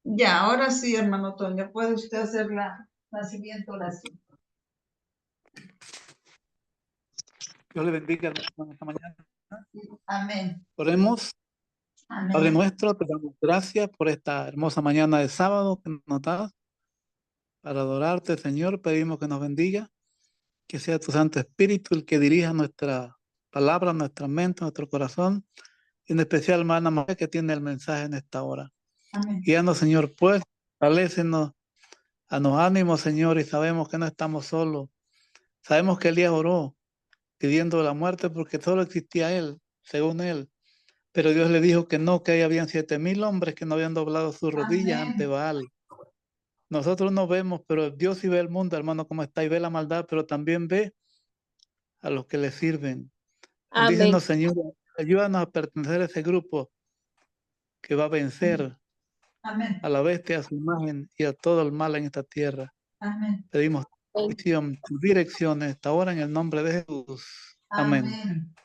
Ya, ahora sí, hermano Toño, puede usted hacer la siguiente oración. Dios le bendiga, hermano, esta mañana. Amén. Oremos. Padre Amén. nuestro, te damos gracias por esta hermosa mañana de sábado que nos das para adorarte, Señor. Pedimos que nos bendiga, que sea tu Santo Espíritu el que dirija nuestra palabra, nuestra mente, nuestro corazón, y en especial, hermana María, que tiene el mensaje en esta hora. Amén. Guíanos, Señor, pues, fortalécenos, danos ánimo, Señor, y sabemos que no estamos solos. Sabemos que Elías oró pidiendo la muerte porque solo existía él, según él. Pero Dios le dijo que no, que ahí habían 7,000 hombres que no habían doblado sus rodillas ante Amén. Baal. Nosotros no vemos, pero Dios sí ve el mundo, hermano, como está, y ve la maldad, pero también ve a los que le sirven. Amén. Bendícenos, Señor, ayúdanos a pertenecer a ese grupo que va a vencer Amén. a la bestia, a su imagen y a todo el mal en esta tierra. Amén. Pedimos tu dirección en esta hora en el nombre de Jesús. Amén. Amén.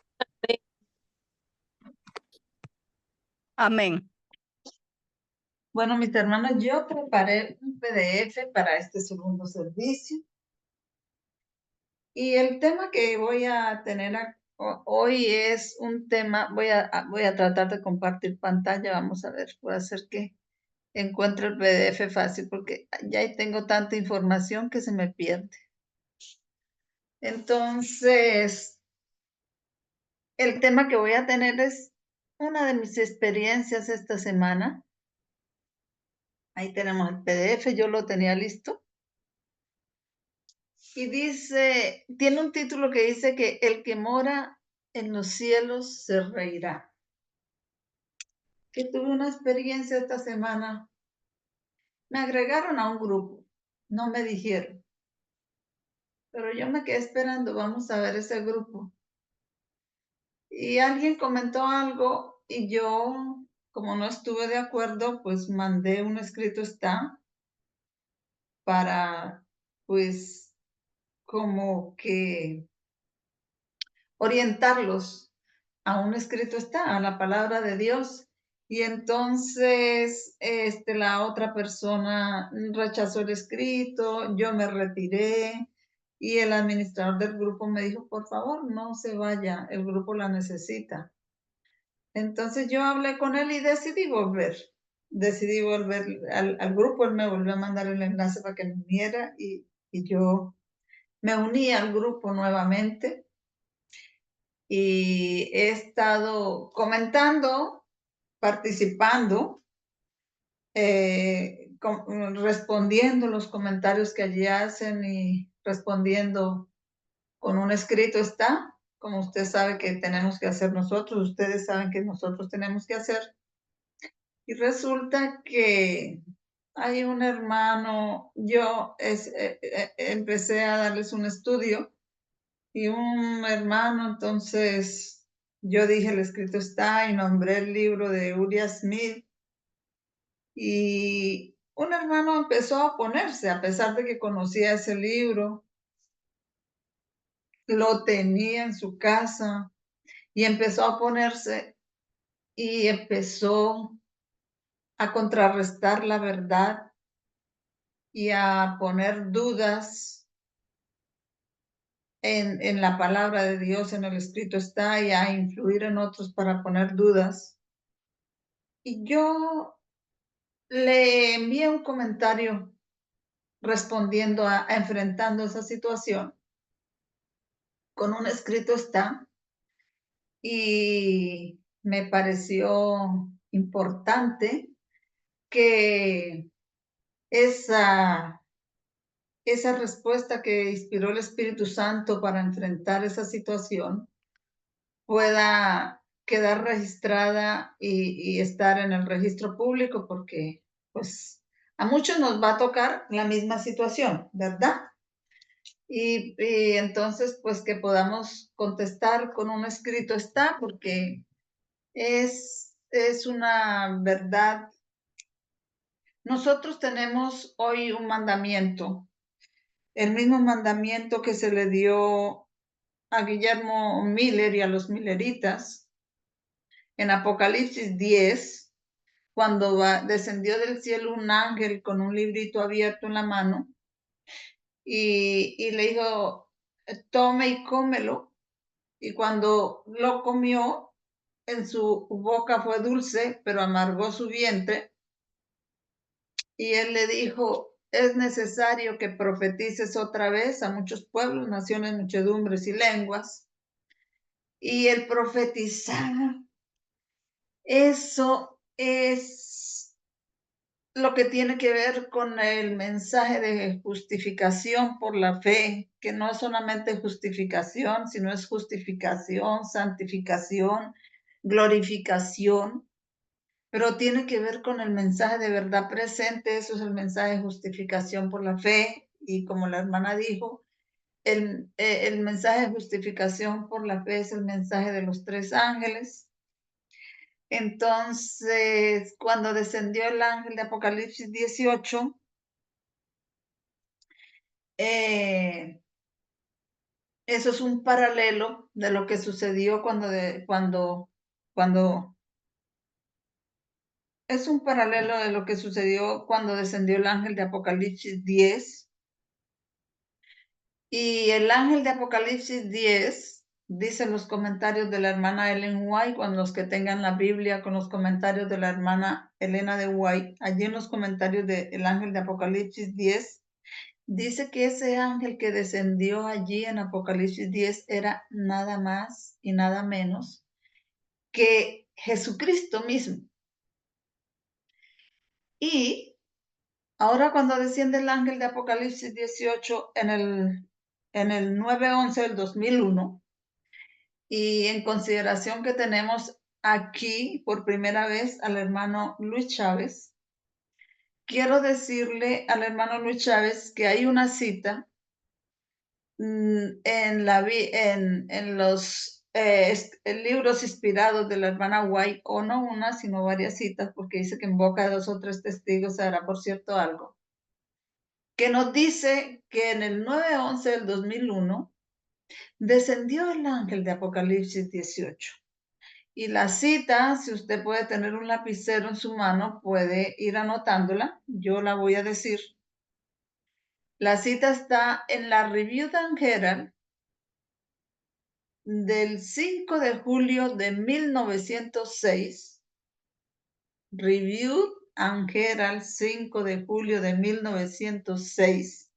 Amén. Bueno, mis hermanos, yo preparé un PDF para este segundo servicio. Y el tema que voy a tener hoy es un tema, voy a tratar de compartir pantalla, vamos a ver, voy a hacer que encuentre el PDF fácil porque ya ahí tengo tanta información que se me pierde. Entonces, el tema que voy a tener es una de mis experiencias esta semana. Ahí tenemos el PDF, yo lo tenía listo. Y dice, tiene un título que dice que el que mora en los cielos se reirá. Que tuve una experiencia esta semana. Me agregaron a un grupo, no me dijeron. Pero yo me quedé esperando, vamos a ver ese grupo. Y alguien comentó algo y yo, como no estuve de acuerdo, pues mandé un escrito está para, pues, como que orientarlos a un escrito está, a la palabra de Dios. Y entonces, la otra persona rechazó el escrito, yo me retiré y el administrador del grupo me dijo, por favor, no se vaya, el grupo la necesita. Entonces yo hablé con él y decidí volver. Decidí volver al grupo, él me volvió a mandar el enlace para que me uniera y yo me uní al grupo nuevamente y he estado comentando, participando, respondiendo los comentarios que allí hacen y respondiendo con un escrito está, como usted sabe que tenemos que hacer nosotros, ustedes saben que nosotros tenemos que hacer. Y resulta que hay un hermano, yo empecé a darles un estudio y un hermano, entonces yo dije, el escrito está y nombré el libro de Uriah Smith y un hermano empezó a oponerse a pesar de que conocía ese libro, lo tenía en su casa y empezó a oponerse y empezó a contrarrestar la verdad y a poner dudas en la palabra de Dios, en el escrito está, y a influir en otros para poner dudas. Y yo le envié un comentario respondiendo enfrentando esa situación con un escrito está, y me pareció importante que esa respuesta que inspiró el Espíritu Santo para enfrentar esa situación pueda quedar registrada y estar en el registro público, porque pues a muchos nos va a tocar la misma situación, ¿verdad? Y entonces pues que podamos contestar con un escrito está, porque es una verdad. Nosotros tenemos hoy un mandamiento, el mismo mandamiento que se le dio a Guillermo Miller y a los milleritas en Apocalipsis 10, cuando descendió del cielo un ángel con un librito abierto en la mano y le dijo, tome y cómelo. Y cuando lo comió, en su boca fue dulce, pero amargó su vientre. Y él le dijo, es necesario que profetices otra vez a muchos pueblos, naciones, muchedumbres y lenguas. Y el profetizar, eso es lo que tiene que ver con el mensaje de justificación por la fe, que no es solamente justificación, sino es justificación, santificación, glorificación, pero tiene que ver con el mensaje de verdad presente. Eso es el mensaje de justificación por la fe, y como la hermana dijo, el mensaje de justificación por la fe es el mensaje de los 3 ángeles. Entonces, cuando descendió el ángel de Apocalipsis 18, eso es un paralelo de lo que sucedió es un paralelo de lo que sucedió cuando descendió el ángel de Apocalipsis 10. Y el ángel de Apocalipsis 10, dicen los comentarios de la hermana Ellen White, cuando los que tengan la Biblia con los comentarios de la hermana Elena de White, allí en los comentarios del ángel de Apocalipsis 10, dice que ese ángel que descendió allí en Apocalipsis 10 era nada más y nada menos que Jesucristo mismo. Y ahora cuando desciende el ángel de Apocalipsis 18 en el 9/11 del 2001, y en consideración que tenemos aquí por primera vez al hermano Luis Chávez, quiero decirle al hermano Luis Chávez que hay una cita en los libros inspirados de la hermana White, o no una, sino varias citas, porque dice que en boca de 2 o 3 testigos se hará, por cierto, algo, que nos dice que en el 9/11 del 2001 descendió el ángel de Apocalipsis 18. Y la cita, si usted puede tener un lapicero en su mano, puede ir anotándola. Yo la voy a decir. La cita está en la Review and Herald del 5 de julio de 1906. Review and Herald, 5 de julio de 1906.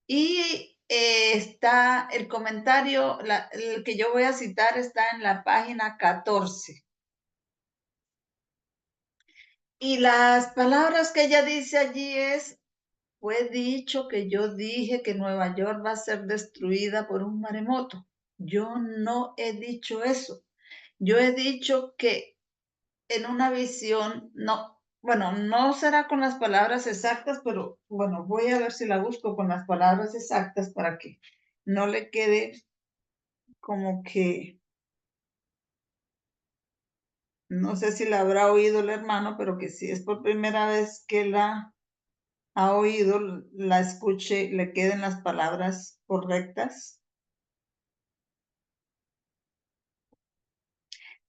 Y está el comentario, el que yo voy a citar está en la página 14. Y las palabras que ella dice allí es: fue dicho que yo dije que Nueva York va a ser destruida por un maremoto. Yo no he dicho eso. Yo he dicho que en una visión, no, bueno, no será con las palabras exactas, pero bueno, voy a ver si la busco con las palabras exactas para que no le quede como que, no sé si la habrá oído el hermano, pero que si es por primera vez que la ha oído, la escuche, le queden las palabras correctas.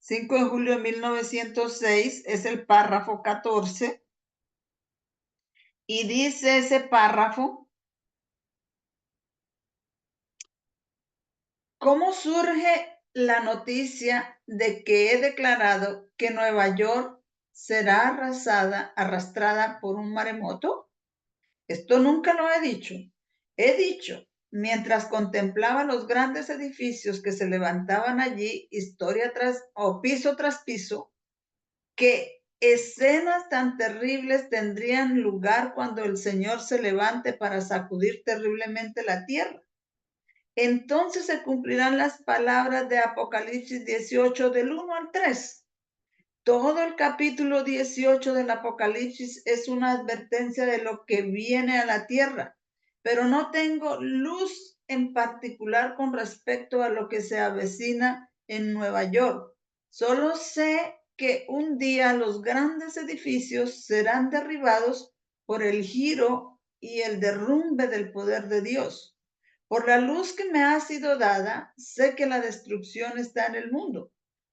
5 de julio de 1906 es el párrafo 14, y dice ese párrafo: ¿cómo surge la noticia de que he declarado que Nueva York será arrastrada por un maremoto? Esto nunca lo he dicho. He dicho, mientras contemplaba los grandes edificios que se levantaban allí, piso tras piso, que escenas tan terribles tendrían lugar cuando el Señor se levante para sacudir terriblemente la tierra. Entonces se cumplirán las palabras de Apocalipsis 18 del 1 al 3. Todo el capítulo 18 del Apocalipsis es una advertencia de lo que viene a la tierra, pero no tengo luz en particular con respecto a lo que se avecina en Nueva York. Solo sé que un día los grandes edificios serán derribados por el giro y el derrumbe del poder de Dios. Por la luz que me ha sido dada, sé que la destrucción está en el mundo.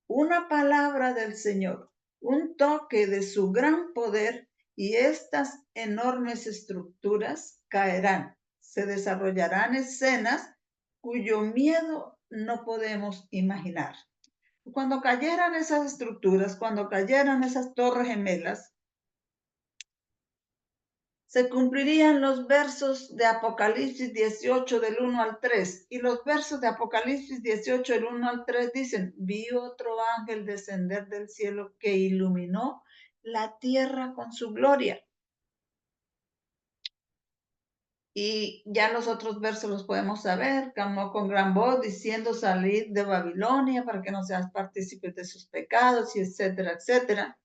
Una palabra del Señor. un toque de su gran poder y estas enormes estructuras caerán. Se desarrollarán escenas cuyo miedo no podemos imaginar. Cuando cayeran esas estructuras, cuando cayeran esas torres gemelas, se cumplirían los versos de Apocalipsis 18 del 1 al 3. Y los versos de Apocalipsis 18 del 1 al 3 dicen, vi otro ángel descender del cielo que iluminó la tierra con su gloria. Y ya los otros versos los podemos saber, clamó con gran voz diciendo, salid de Babilonia para que no seas partícipes de sus pecados, y etcétera, etcétera.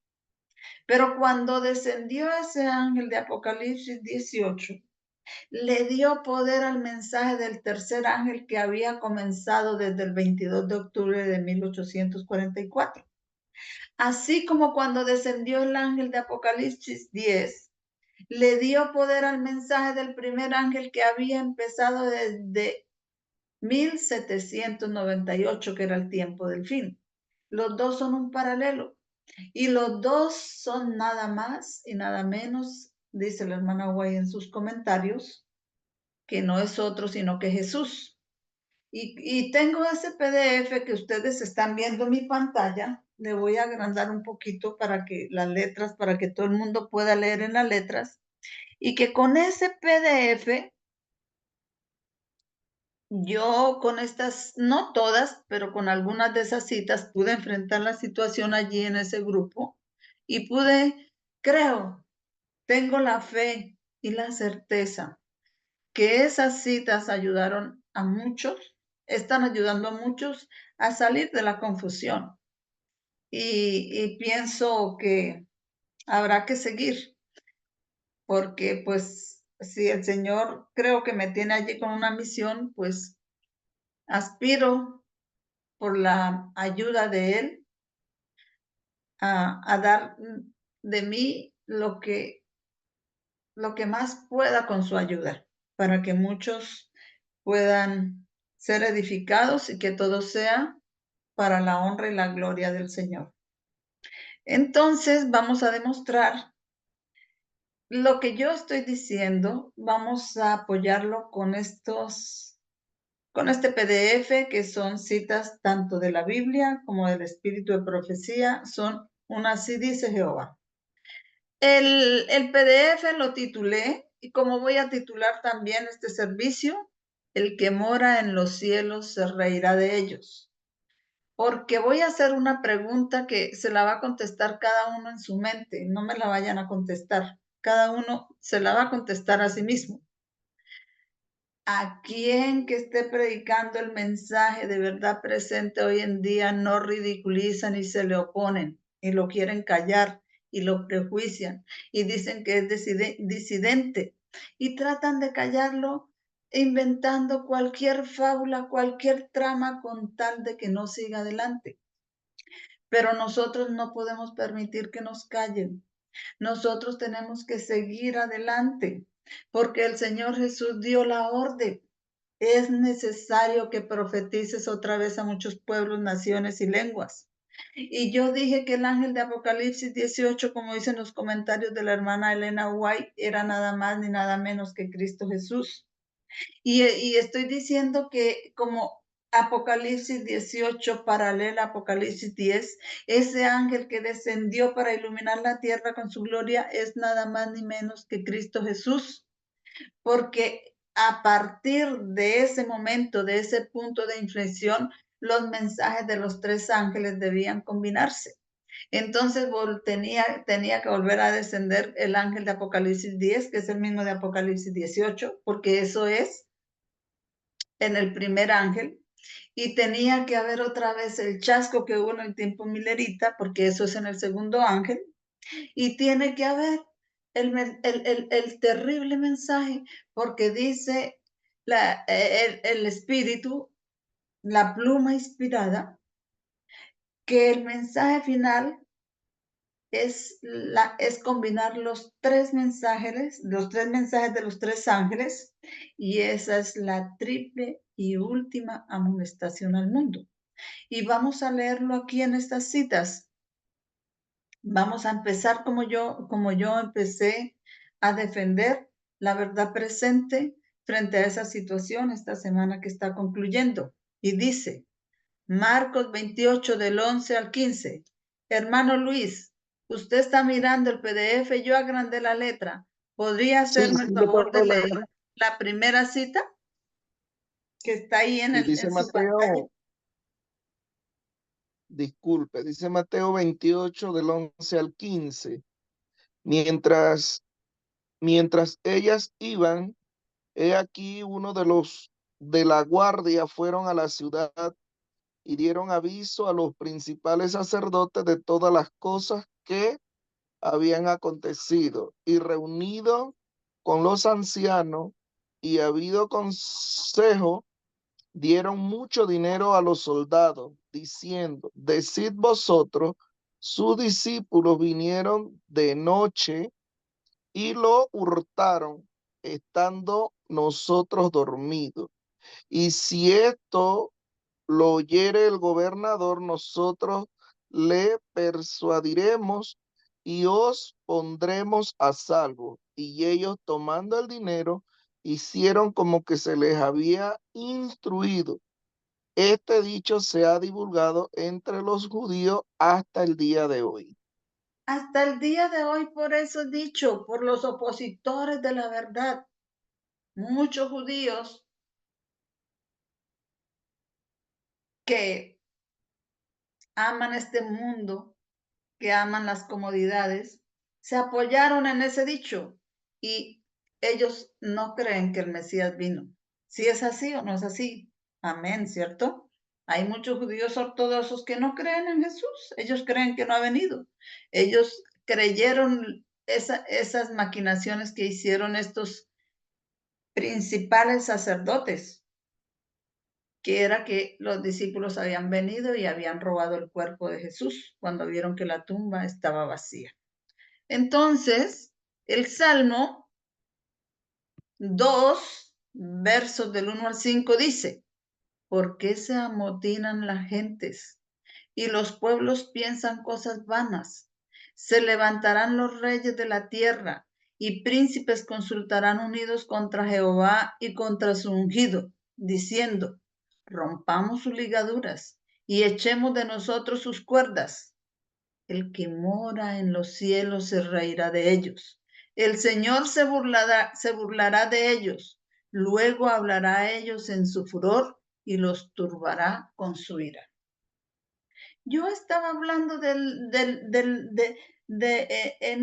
Pero cuando descendió ese ángel de Apocalipsis 18, le dio poder al mensaje del tercer ángel que había comenzado desde el 22 de octubre de 1844. Así como cuando descendió el ángel de Apocalipsis 10, le dio poder al mensaje del primer ángel que había empezado desde 1798, que era el tiempo del fin. Los dos son un paralelo y los dos son nada más y nada menos, dice la hermana Guay en sus comentarios, que no es otro sino que Jesús. Y tengo ese PDF que ustedes están viendo en mi pantalla. Le voy a agrandar un poquito para que las letras, para que todo el mundo pueda leer en las letras. Y que con ese PDF, yo con estas, no todas, pero con algunas de esas citas, pude enfrentar la situación allí en ese grupo. Y pude, creo, tengo la fe y la certeza que esas citas ayudaron a muchos, están ayudando a muchos a salir de la confusión. Y pienso que habrá que seguir, porque pues si el Señor creo que me tiene allí con una misión, pues aspiro por la ayuda de Él a dar de mí lo que más pueda con su ayuda, para que muchos puedan ser edificados y que todo sea para la honra y la gloria del Señor. Entonces vamos a demostrar lo que yo estoy diciendo, vamos a apoyarlo con este PDF que son citas tanto de la Biblia como del Espíritu de Profecía, son una así dice Jehová. El PDF lo titulé, y como voy a titular también este servicio, el que mora en los cielos se reirá de ellos. Porque voy a hacer una pregunta que se la va a contestar cada uno en su mente, no me la vayan a contestar, cada uno se la va a contestar a sí mismo. ¿A quién que esté predicando el mensaje de verdad presente hoy en día no ridiculizan y se le oponen y lo quieren callar y lo prejuician y dicen que es disidente y tratan de callarlo inventando cualquier fábula, cualquier trama con tal de que no siga adelante? Pero nosotros no podemos permitir que nos callen. Nosotros tenemos que seguir adelante porque el Señor Jesús dio la orden. Es necesario que profetices otra vez a muchos pueblos, naciones y lenguas. Y yo dije que el ángel de Apocalipsis 18, como dicen los comentarios de la hermana Elena White, era nada más ni nada menos que Cristo Jesús. Y estoy diciendo que como Apocalipsis 18 paralela a Apocalipsis 10, ese ángel que descendió para iluminar la tierra con su gloria es nada más ni menos que Cristo Jesús. Porque a partir de ese momento, de ese punto de inflexión, los mensajes de los tres ángeles debían combinarse. Entonces tenía que volver a descender el ángel de Apocalipsis 10, que es el mismo de Apocalipsis 18, porque eso es en el primer ángel, y tenía que haber otra vez el chasco que hubo en el tiempo milerita, porque eso es en el segundo ángel, y tiene que haber el terrible mensaje, porque dice el espíritu, la pluma inspirada, que el mensaje final es combinar los tres mensajes de los tres ángeles, y esa es la triple y última amonestación al mundo. Y vamos a leerlo aquí en estas citas. Vamos a empezar como yo empecé a defender la verdad presente frente a esa situación esta semana que está concluyendo. Y dice, Marcos 28 del 11 al 15. Hermano Luis, usted está mirando el PDF, yo agrandé la letra. ¿Podría hacerme el Sí, lo favor de puedo leer leer. la primera cita que está ahí Y dice en su pantalla? Mateo, disculpe, dice Mateo 28 del 11 al 15. Mientras, mientras ellas iban, he aquí uno de los de la guardia fueron a la ciudad y dieron aviso a los principales sacerdotes de todas las cosas que habían acontecido, y reunido con los ancianos y habido consejo, dieron mucho dinero a los soldados, diciendo, decid vosotros, sus discípulos vinieron de noche y lo hurtaron, estando nosotros dormidos. Y si esto lo oyere el gobernador, nosotros le persuadiremos y os pondremos a salvo. Y ellos, tomando el dinero, hicieron como que se les había instruido. Este dicho se ha divulgado entre los judíos hasta el día de hoy. Hasta el día de hoy, por eso dicho, por los opositores de la verdad, muchos judíos que aman este mundo, que aman las comodidades, se apoyaron en ese dicho y ellos no creen que el Mesías vino. Si es así o no es así. Amén, ¿cierto? Hay muchos judíos ortodoxos que no creen en Jesús. Ellos creen que no ha venido. Ellos creyeron esas maquinaciones que hicieron estos principales sacerdotes, que era que los discípulos habían venido y habían robado el cuerpo de Jesús cuando vieron que la tumba estaba vacía. Entonces, el Salmo 2, versos del 1 al 5 dice, ¿por qué se amotinan las gentes y los pueblos piensan cosas vanas? Se levantarán los reyes de la tierra y príncipes consultarán unidos contra Jehová y contra su ungido, diciendo, rompamos sus ligaduras y echemos de nosotros sus cuerdas. El que mora en los cielos se reirá de ellos. El Señor se burlará de ellos. Luego hablará a ellos en su furor y los turbará con su ira. Yo estaba hablando en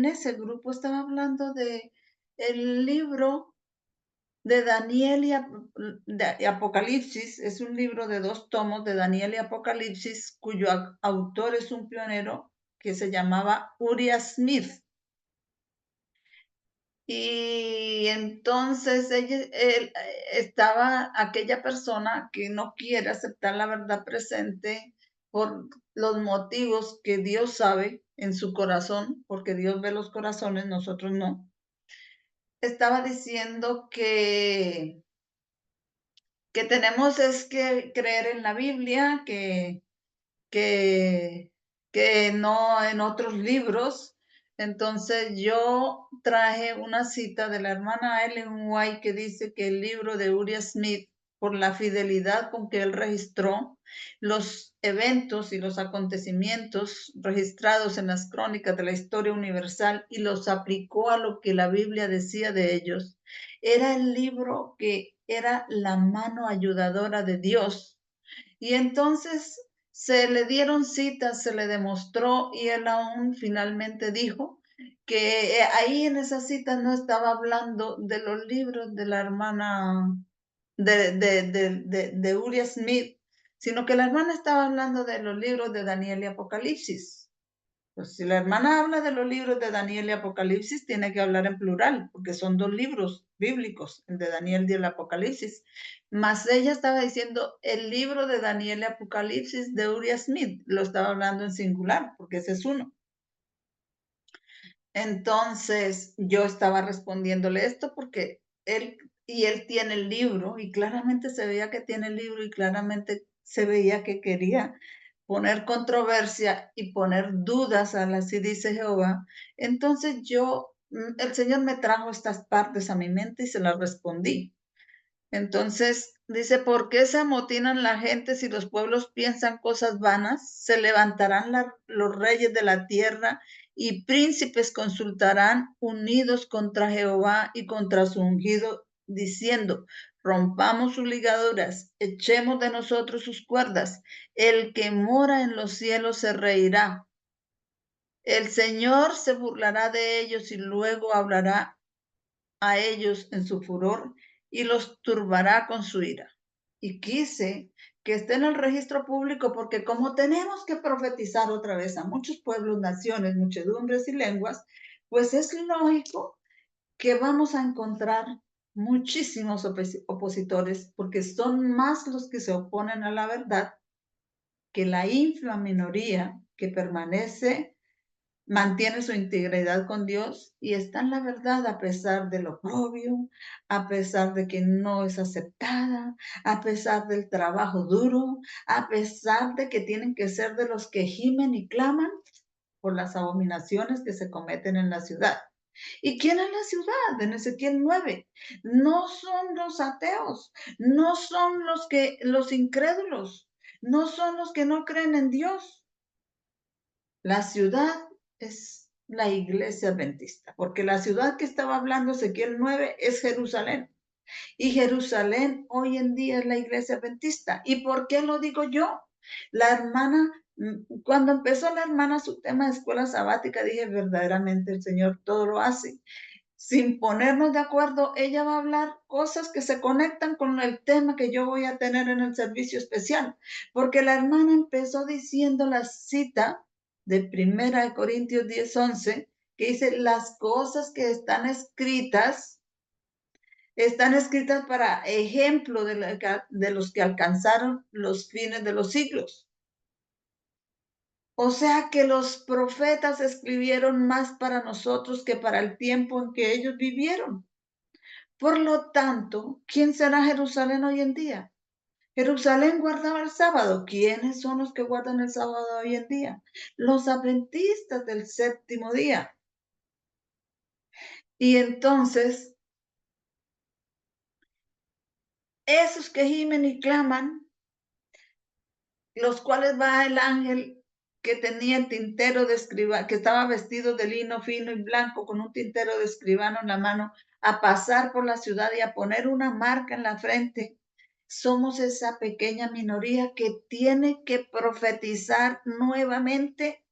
ese grupo, estaba hablando de el libro de Daniel y Apocalipsis. Es un libro de 2 tomos de Daniel y Apocalipsis, cuyo autor es un pionero que se llamaba Uriah Smith. Y entonces estaba aquella persona que no quiere aceptar la verdad presente por los motivos que Dios sabe en su corazón, porque Dios ve los corazones, nosotros no. Estaba diciendo que tenemos es que creer en la Biblia, que, que no en otros libros. Entonces yo traje una cita de la hermana Ellen White que dice que el libro de Uriah Smith, por la fidelidad con que él registró los eventos y los acontecimientos registrados en las crónicas de la historia universal y los aplicó a lo que la Biblia decía de ellos, era el libro que era la mano ayudadora de Dios. Y entonces se le dieron citas, se le demostró y él aún finalmente dijo que ahí en esas citas no estaba hablando de los libros de la hermana de Uriah Smith, sino que la hermana estaba hablando de los libros de Daniel y Apocalipsis. Pues si la hermana habla de los libros de Daniel y Apocalipsis, tiene que hablar en plural, porque son 2 libros bíblicos, el de Daniel y el Apocalipsis. Mas ella estaba diciendo el libro de Daniel y Apocalipsis de Uriah Smith, lo estaba hablando en singular, porque ese es uno. Entonces yo estaba respondiéndole esto porque él tiene el libro y claramente se veía que tiene el libro y claramente se veía que quería poner controversia y poner dudas a así dice Jehová, entonces el Señor me trajo estas partes a mi mente y se las respondí. Entonces dice, ¿por qué se amotinan la gente si los pueblos piensan cosas vanas? Se levantarán los reyes de la tierra y príncipes consultarán unidos contra Jehová y contra su ungido, diciendo, rompamos sus ligaduras, echemos de nosotros sus cuerdas. El que mora en los cielos se reirá. El Señor se burlará de ellos y luego hablará a ellos en su furor y los turbará con su ira. Y quise que esté en el registro público porque como tenemos que profetizar otra vez a muchos pueblos, naciones, muchedumbres y lenguas, pues es lógico que vamos a encontrar muchísimos opositores porque son más los que se oponen a la verdad que la ínfima minoría que permanece mantiene su integridad con Dios y está en la verdad a pesar del oprobio, a pesar de que no es aceptada, a pesar del trabajo duro, a pesar de que tienen que ser de los que gimen y claman por las abominaciones que se cometen en la ciudad. ¿Y quién es la ciudad? En Ezequiel 9. No son los ateos, no son los incrédulos, no son los que no creen en Dios. La ciudad es la iglesia adventista, porque la ciudad que estaba hablando Ezequiel 9 es Jerusalén. Y Jerusalén hoy en día es la iglesia adventista. ¿Y por qué lo digo yo? La hermana, cuando empezó la hermana su tema de escuela sabática, dije verdaderamente el Señor todo lo hace. Sin ponernos de acuerdo, ella va a hablar cosas que se conectan con el tema que yo voy a tener en el servicio especial, porque la hermana empezó diciendo la cita de 1 Corintios 10:11, que dice, las cosas que están escritas para ejemplo de los que alcanzaron los fines de los siglos. O sea que los profetas escribieron más para nosotros que para el tiempo en que ellos vivieron. Por lo tanto, ¿quién será Jerusalén hoy en día? Jerusalén guardaba el sábado. ¿Quiénes son los que guardan el sábado hoy en día? Los adventistas del séptimo día. Y entonces, esos que gimen y claman, los cuales va el ángel que tenía el tintero de escribano, que estaba vestido de lino fino y blanco con un tintero de escribano en la mano, a pasar por la ciudad y a poner una marca en la frente. Somos esa pequeña minoría que tiene que profetizar nuevamente,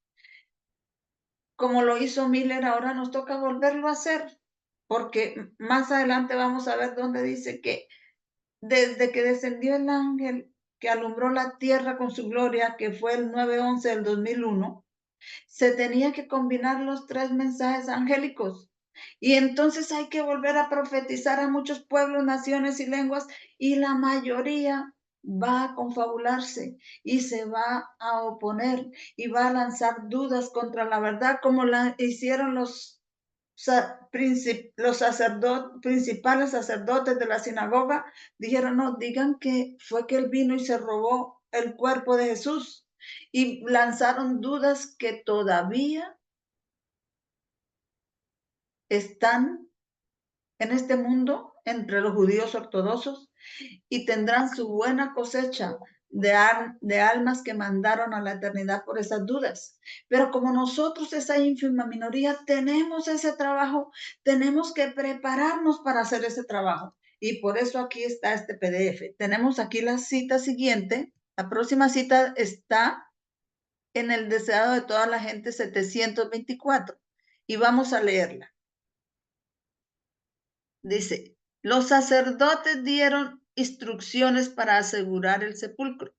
como lo hizo Miller. Ahora nos toca volverlo a hacer, porque más adelante vamos a ver dónde dice que desde que descendió el ángel que alumbró la tierra con su gloria, que fue el 9/11 del 2001, se tenía que combinar los 3 mensajes angélicos. Y entonces hay que volver a profetizar a muchos pueblos, naciones y lenguas, y la mayoría va a confabularse y se va a oponer y va a lanzar dudas contra la verdad, como la hicieron los principales sacerdotes de la sinagoga. Dijeron, no, digan que fue que él vino y se robó el cuerpo de Jesús. Y lanzaron dudas que todavía están en este mundo entre los judíos ortodoxos y tendrán su buena cosecha de almas que mandaron a la eternidad por esas dudas. Pero como nosotros, esa ínfima minoría, tenemos ese trabajo, tenemos que prepararnos para hacer ese trabajo. Y por eso aquí está este PDF. Tenemos aquí la cita siguiente. La próxima cita está en el deseado de toda la gente 724. Y vamos a leerla. Dice, los sacerdotes dieron instrucciones para asegurar el sepulcro.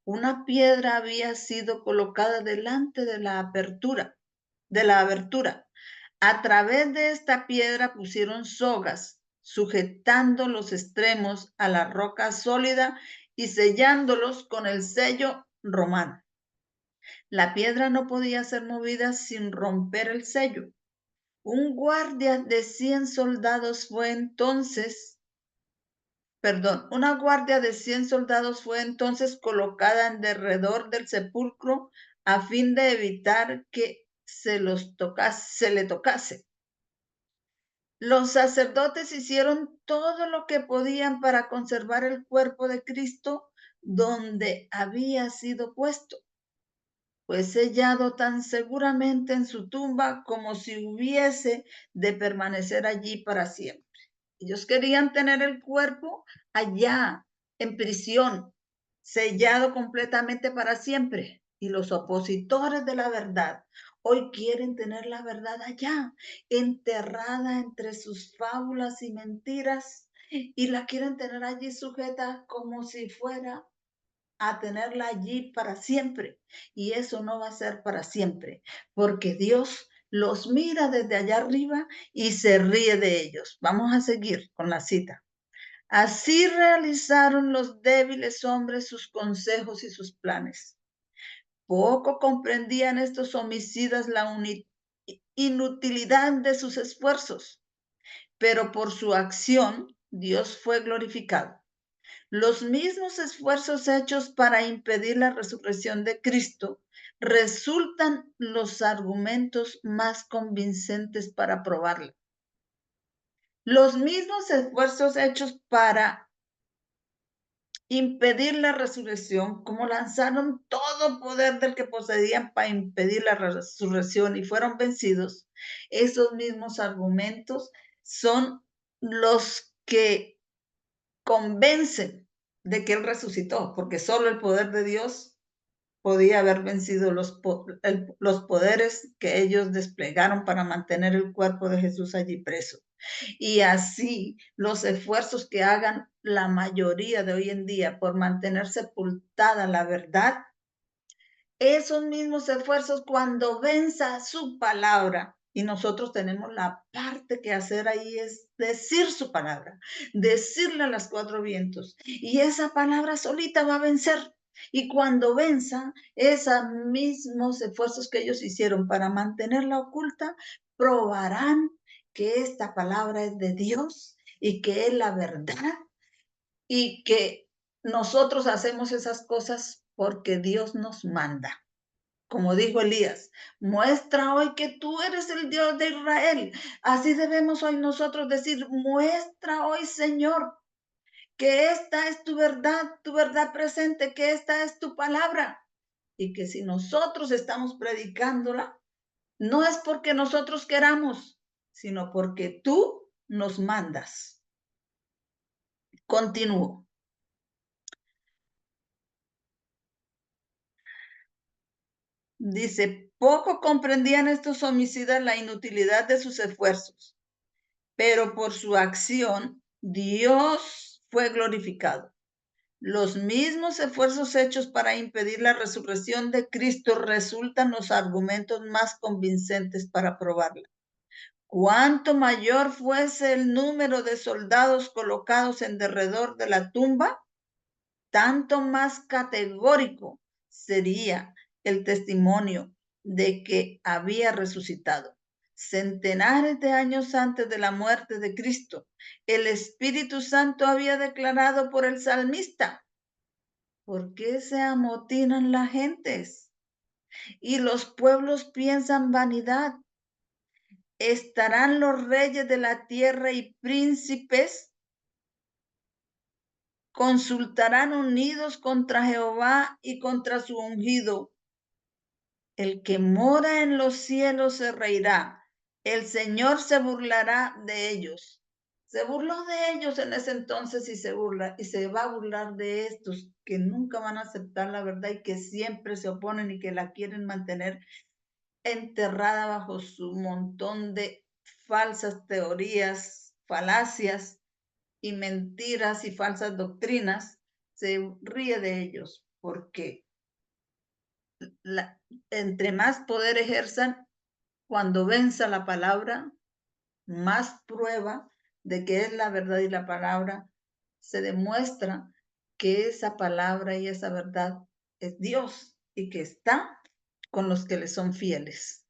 Una piedra había sido colocada delante de la abertura. A través de esta piedra pusieron sogas, sujetando los extremos a la roca sólida y sellándolos con el sello romano. La piedra no podía ser movida sin romper el sello. Un guardia de 100 soldados fue entonces una guardia de 100 soldados fue entonces colocada en derredor del sepulcro a fin de evitar que se le tocase. Los sacerdotes hicieron todo lo que podían para conservar el cuerpo de Cristo donde había sido puesto. Fue sellado tan seguramente en su tumba como si hubiese de permanecer allí para siempre. Ellos querían tener el cuerpo allá, en prisión, sellado completamente para siempre. Y los opositores de la verdad hoy quieren tener la verdad allá, enterrada entre sus fábulas y mentiras, y la quieren tener allí sujeta como si fuera a tenerla allí para siempre. Y eso no va a ser para siempre, porque Dios los mira desde allá arriba y se ríe de ellos. Vamos a seguir con la cita. Así realizaron los débiles hombres sus consejos y sus planes. Poco comprendían estos homicidas la inutilidad de sus esfuerzos, pero por su acción Dios fue glorificado. Los mismos esfuerzos hechos para impedir la resurrección de Cristo resultan los argumentos más convincentes para probarla. Los mismos esfuerzos hechos para impedir la resurrección, como lanzaron todo poder del que poseían para impedir la resurrección y fueron vencidos, esos mismos argumentos son los que convencen de que Él resucitó, porque solo el poder de Dios podía haber vencido los poderes que ellos desplegaron para mantener el cuerpo de Jesús allí preso. Y así los esfuerzos que hagan la mayoría de hoy en día por mantener sepultada la verdad, esos mismos esfuerzos cuando venza su palabra, y nosotros tenemos la parte que hacer ahí es decir su palabra, decirle a los cuatro vientos, y esa palabra solita va a vencer. Y cuando venza, esos mismos esfuerzos que ellos hicieron para mantenerla oculta, probarán que esta palabra es de Dios y que es la verdad y que nosotros hacemos esas cosas porque Dios nos manda. Como dijo Elías, muestra hoy que tú eres el Dios de Israel. Así debemos hoy nosotros decir, muestra hoy, Señor, que esta es tu verdad presente, que esta es tu palabra. Y que si nosotros estamos predicándola, no es porque nosotros queramos, sino porque tú nos mandas. Continúo. Dice, poco comprendían estos homicidas la inutilidad de sus esfuerzos, pero por su acción Dios fue glorificado. Los mismos esfuerzos hechos para impedir la resurrección de Cristo resultan los argumentos más convincentes para probarla. Cuanto mayor fuese el número de soldados colocados en derredor de la tumba, tanto más categórico sería el testimonio de que había resucitado. Centenares de años antes de la muerte de Cristo, el Espíritu Santo había declarado por el salmista, ¿por qué se amotinan las gentes? Y los pueblos piensan vanidad. ¿Estarán los reyes de la tierra y príncipes? Consultarán unidos contra Jehová y contra su ungido. El que mora en los cielos se reirá. El Señor se burlará de ellos. Se burló de ellos en ese entonces y se va a burlar de estos que nunca van a aceptar la verdad y que siempre se oponen y que la quieren mantener enterrada bajo su montón de falsas teorías, falacias y mentiras y falsas doctrinas. Se ríe de ellos porque entre más poder ejerzan, cuando venza la palabra, más prueba de que es la verdad y la palabra, se demuestra que esa palabra y esa verdad es Dios y que está con los que le son fieles.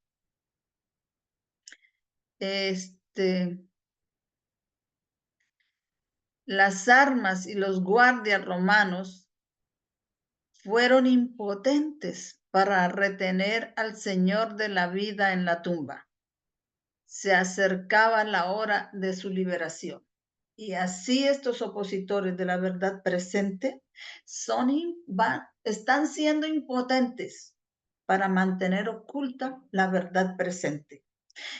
las armas y los guardias romanos fueron impotentes para retener al Señor de la vida en la tumba. Se acercaba la hora de su liberación. Y así estos opositores de la verdad presente están siendo impotentes para mantener oculta la verdad presente.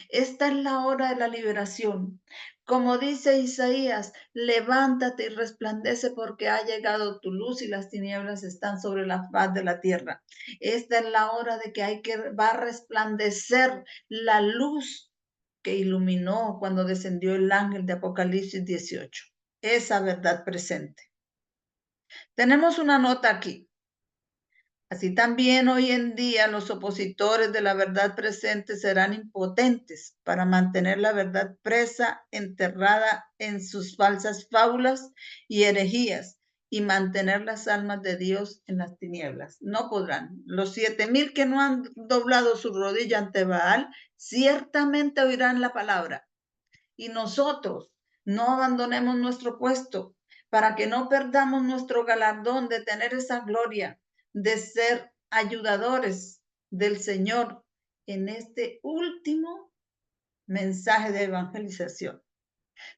Esta es la hora de la liberación. Como dice Isaías, levántate y resplandece porque ha llegado tu luz y las tinieblas están sobre la faz de la tierra. Esta es la hora de que va a resplandecer la luz que iluminó cuando descendió el ángel de Apocalipsis 18. Esa verdad presente. Tenemos una nota aquí. Así también hoy en día los opositores de la verdad presente serán impotentes para mantener la verdad presa, enterrada en sus falsas fábulas y herejías y mantener las almas de Dios en las tinieblas. No podrán. Los 7,000 que no han doblado su rodilla ante Baal ciertamente oirán la palabra. Y nosotros no abandonemos nuestro puesto para que no perdamos nuestro galardón de tener esa gloria, de ser ayudadores del Señor en este último mensaje de evangelización.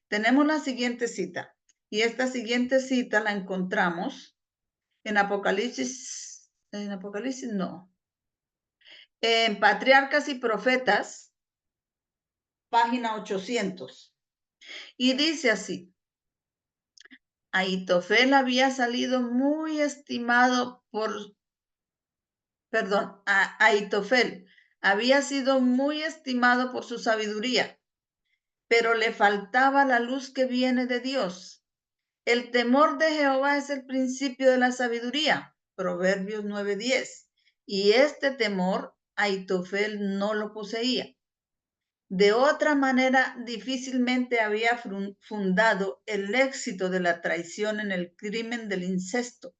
Tenemos la siguiente cita, y esta siguiente cita la encontramos en Apocalipsis no, en Patriarcas y Profetas, página 800. Y dice así: Ahitofel había salido muy estimado Ahitofel había sido muy estimado por su sabiduría, pero le faltaba la luz que viene de Dios. El temor de Jehová es el principio de la sabiduría, Proverbios 9:10, y este temor Ahitofel no lo poseía. De otra manera, difícilmente había fundado el éxito de la traición en el crimen del incesto.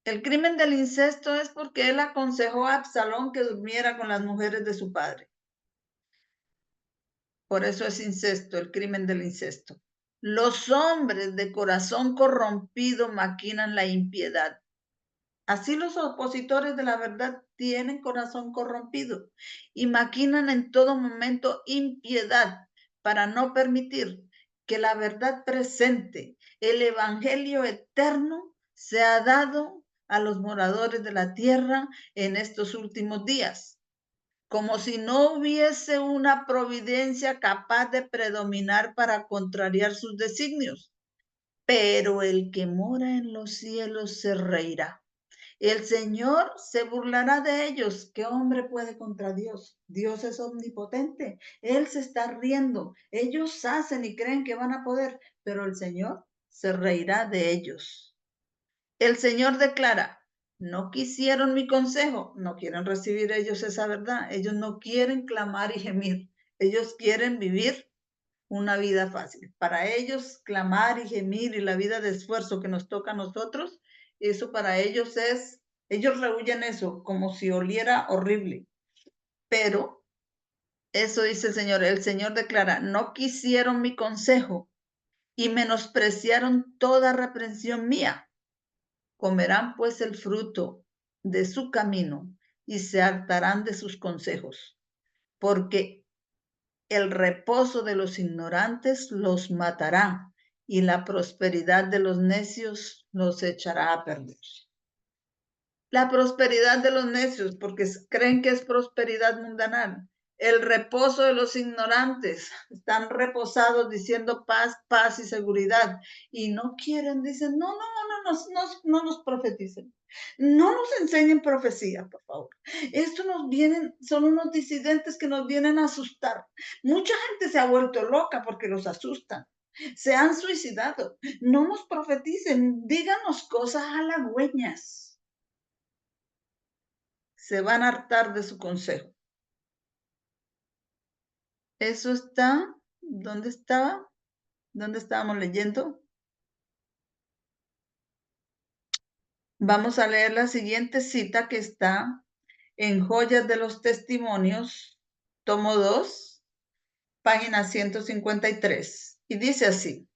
El crimen del incesto es porque él aconsejó a Absalón que durmiera con las mujeres de su padre. Por eso es incesto, el crimen del incesto. Los hombres de corazón corrompido maquinan la impiedad. Así los opositores de la verdad tienen corazón corrompido y maquinan en todo momento impiedad para no permitir que la verdad presente, el evangelio eterno, sea dado a los moradores de la tierra en estos últimos días, como si no hubiese una providencia capaz de predominar para contrariar sus designios. Pero el que mora en los cielos se reirá. El Señor se burlará de ellos. ¿Qué hombre puede contra Dios? Dios es omnipotente. Él se está riendo. Ellos hacen y creen que van a poder, pero el Señor se reirá de ellos. El Señor declara: no quisieron mi consejo, no quieren recibir ellos esa verdad. Ellos no quieren clamar y gemir. Ellos quieren vivir una vida fácil. Para ellos, clamar y gemir y la vida de esfuerzo que nos toca a nosotros, eso para ellos ellos rehuyen eso como si oliera horrible. Pero eso dice el Señor declara: no quisieron mi consejo y menospreciaron toda reprensión mía. Comerán pues el fruto de su camino y se hartarán de sus consejos, porque el reposo de los ignorantes los matará y la prosperidad de los necios los echará a perder. La prosperidad de los necios, porque creen que es prosperidad mundanal. El reposo de los ignorantes, están reposados diciendo paz, paz y seguridad, y no quieren, dicen, no nos profeticen, no nos enseñen profecía, por favor. Esto son unos disidentes que nos vienen a asustar. Mucha gente se ha vuelto loca porque los asustan. Se han suicidado. No nos profeticen, díganos cosas halagüeñas. Se van a hartar de su consejo. Eso está, ¿dónde estaba? ¿Dónde estábamos leyendo? Vamos a leer la siguiente cita que está en Joyas de los Testimonios, tomo 2, página 153. Y dice así: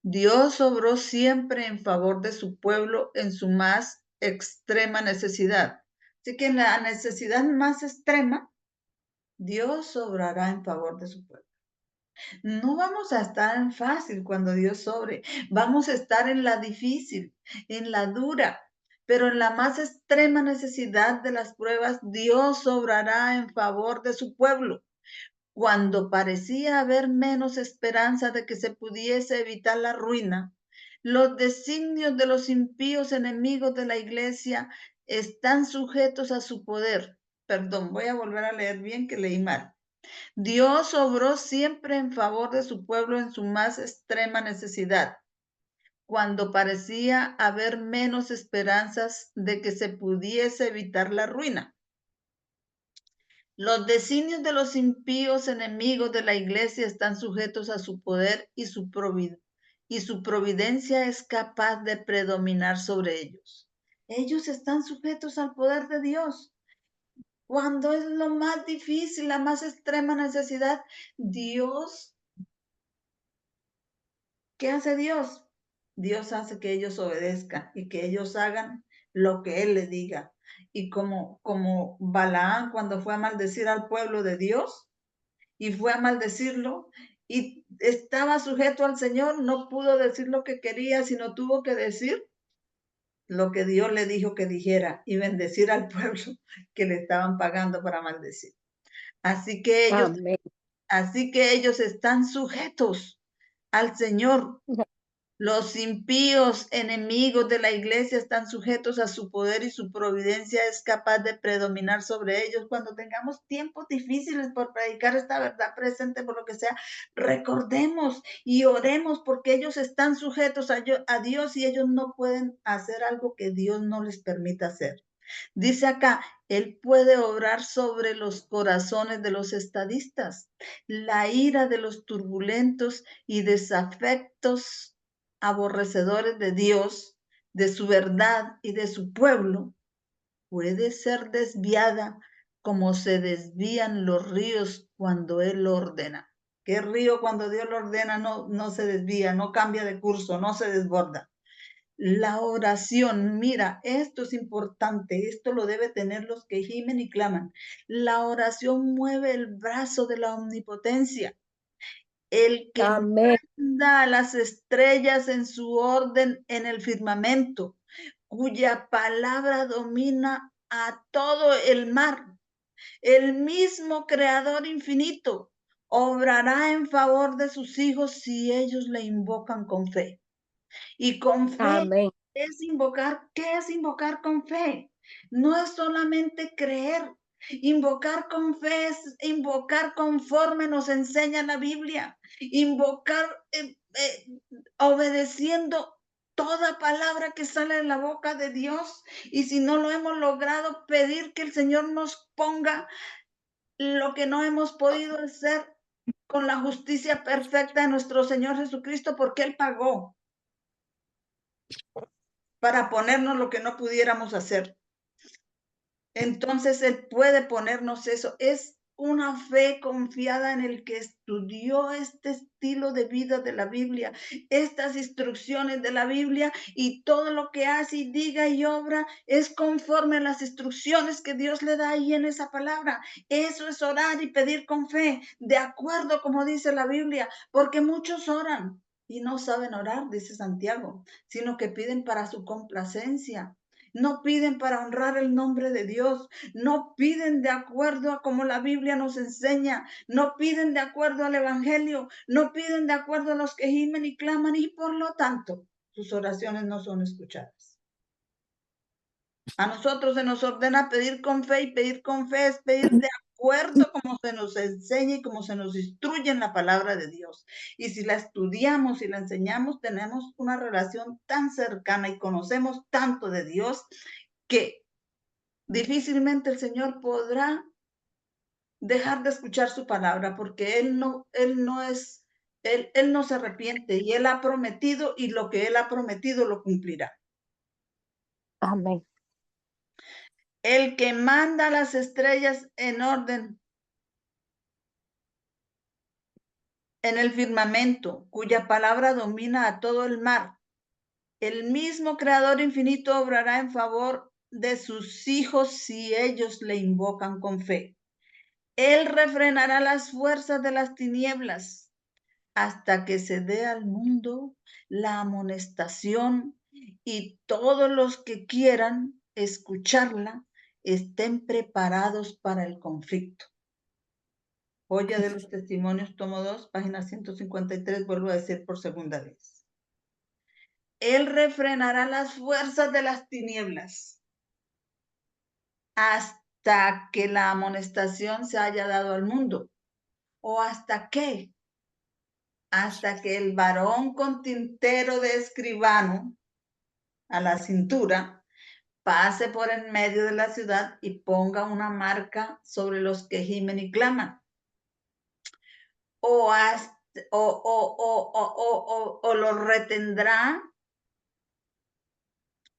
Dios obró siempre en favor de su pueblo en su más extrema necesidad. Así que en la necesidad más extrema, Dios obrará en favor de su pueblo. No vamos a estar en fácil cuando Dios sobre. Vamos a estar en la difícil, en la dura. Pero en la más extrema necesidad de las pruebas, Dios obrará en favor de su pueblo. Cuando parecía haber menos esperanza de que se pudiese evitar la ruina, los designios de los impíos enemigos de la iglesia están sujetos a su poder. Perdón, voy a volver a leer bien que leí mal. Dios obró siempre en favor de su pueblo en su más extrema necesidad, cuando parecía haber menos esperanzas de que se pudiese evitar la ruina. Los designios de los impíos enemigos de la iglesia están sujetos a su poder y su providencia es capaz de predominar sobre ellos. Ellos están sujetos al poder de Dios. Cuando es lo más difícil, la más extrema necesidad, Dios, ¿qué hace Dios? Dios hace que ellos obedezcan y que ellos hagan lo que Él les diga. Y como Balaán cuando fue a maldecir al pueblo de Dios y fue a maldecirlo y estaba sujeto al Señor, no pudo decir lo que quería, sino tuvo que decir lo que Dios le dijo que dijera y bendecir al pueblo que le estaban pagando para maldecir. Así que ellos están sujetos al Señor. Los impíos enemigos de la iglesia están sujetos a su poder y su providencia es capaz de predominar sobre ellos. Cuando tengamos tiempos difíciles por predicar esta verdad presente, por lo que sea, recordemos y oremos porque ellos están sujetos a Dios y ellos no pueden hacer algo que Dios no les permita hacer. Dice acá, Él puede obrar sobre los corazones de los estadistas. La ira de los turbulentos y desafectos aborrecedores de Dios, de su verdad y de su pueblo, puede ser desviada como se desvían los ríos cuando Él lo ordena. ¿Qué río cuando Dios lo ordena no se desvía, no cambia de curso, no se desborda? La oración, mira, esto es importante, esto lo debe tener los que gimen y claman. La oración mueve el brazo de la omnipotencia. El que manda a las estrellas en su orden en el firmamento, cuya palabra domina a todo el mar. El mismo Creador infinito obrará en favor de sus hijos si ellos le invocan con fe. Y con fe es invocar. ¿Qué es invocar con fe? No es solamente creer. Invocar con fe es invocar conforme nos enseña la Biblia. Invocar obedeciendo toda palabra que sale de la boca de Dios. Y si no lo hemos logrado, pedir que el Señor nos ponga lo que no hemos podido hacer con la justicia perfecta de nuestro Señor Jesucristo, porque Él pagó para ponernos lo que no pudiéramos hacer. Entonces Él puede ponernos eso. Es una fe confiada en el que estudió este estilo de vida de la Biblia, estas instrucciones de la Biblia, y todo lo que hace y diga y obra es conforme a las instrucciones que Dios le da ahí en esa palabra. Eso es orar y pedir con fe, de acuerdo como dice la Biblia, porque muchos oran y no saben orar, dice Santiago, sino que piden para su complacencia. No piden para honrar el nombre de Dios, no piden de acuerdo a como la Biblia nos enseña, no piden de acuerdo al Evangelio, no piden de acuerdo a los que gimen y claman y por lo tanto sus oraciones no son escuchadas. A nosotros se nos ordena pedir con fe y pedir con fe es pedir de acuerdo como se nos enseña y como se nos instruye en la palabra de Dios. Y si la estudiamos y la enseñamos, tenemos una relación tan cercana y conocemos tanto de Dios que difícilmente el Señor podrá dejar de escuchar su palabra porque Él no se arrepiente y Él ha prometido y lo que Él ha prometido lo cumplirá. Amén. El que manda las estrellas en orden en el firmamento, cuya palabra domina a todo el mar. El mismo Creador infinito obrará en favor de sus hijos si ellos le invocan con fe. Él refrenará las fuerzas de las tinieblas hasta que se dé al mundo la amonestación y todos los que quieran escucharla estén preparados para el conflicto. Joya de los Testimonios, tomo 2, página 153, vuelvo a decir por segunda vez. Él refrenará las fuerzas de las tinieblas hasta que la amonestación se haya dado al mundo. ¿O hasta qué? Hasta que el varón con tintero de escribano a la cintura pase por en medio de la ciudad y ponga una marca sobre los que gimen y claman. O lo retendrá,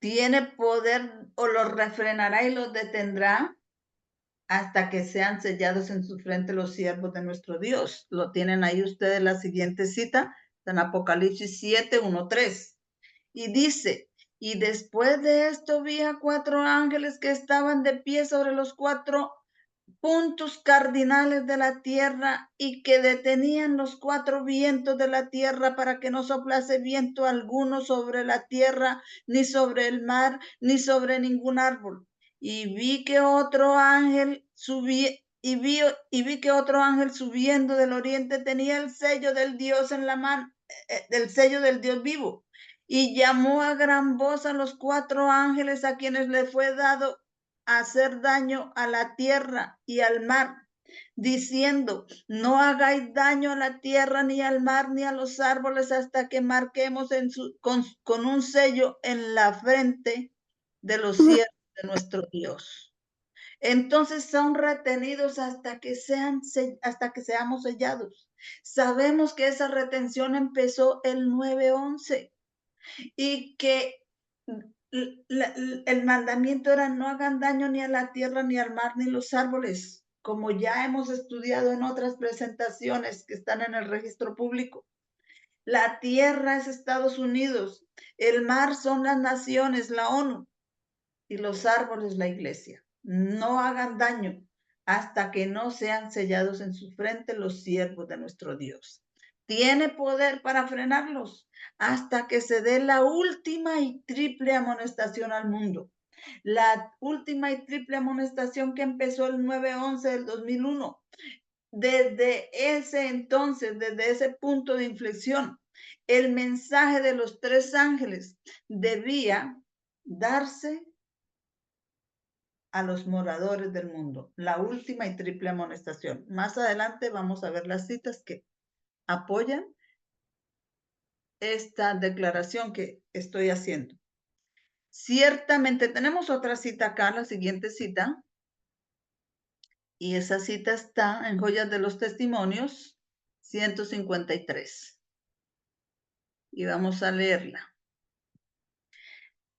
tiene poder, o los refrenará y los detendrá hasta que sean sellados en su frente los siervos de nuestro Dios. Lo tienen ahí ustedes la siguiente cita, en Apocalipsis 7, 1, 3. Y dice, y después de esto vi a 4 ángeles que estaban de pie sobre los 4 puntos cardinales de la tierra y que detenían los 4 vientos de la tierra para que no soplase viento alguno sobre la tierra, ni sobre el mar, ni sobre ningún árbol. Y vi que otro ángel vi que otro ángel subiendo del oriente tenía el sello del Dios en la mano, el sello del Dios vivo. Y llamó a gran voz a los 4 ángeles a quienes le fue dado hacer daño a la tierra y al mar, diciendo, no hagáis daño a la tierra, ni al mar, ni a los árboles, hasta que marquemos con un sello en la frente de los siervos de nuestro Dios. Entonces son retenidos hasta que seamos sellados. Sabemos que esa retención empezó el 9/11 y que el mandamiento era no hagan daño ni a la tierra, ni al mar, ni a los árboles, como ya hemos estudiado en otras presentaciones que están en el registro público. La tierra es Estados Unidos, el mar son las naciones, la ONU, y los árboles la iglesia. No hagan daño hasta que no sean sellados en su frente los siervos de nuestro Dios. Tiene poder para frenarlos hasta que se dé la última y triple amonestación al mundo. La última y triple amonestación que empezó el 9/11 del 2001. Desde ese entonces, desde ese punto de inflexión, el mensaje de los 3 ángeles debía darse a los moradores del mundo. La última y triple amonestación. Más adelante vamos a ver las citas que apoyan esta declaración que estoy haciendo. Ciertamente tenemos otra cita acá, la siguiente cita, y esa cita está en Joyas de los Testimonios 153. Y vamos a leerla.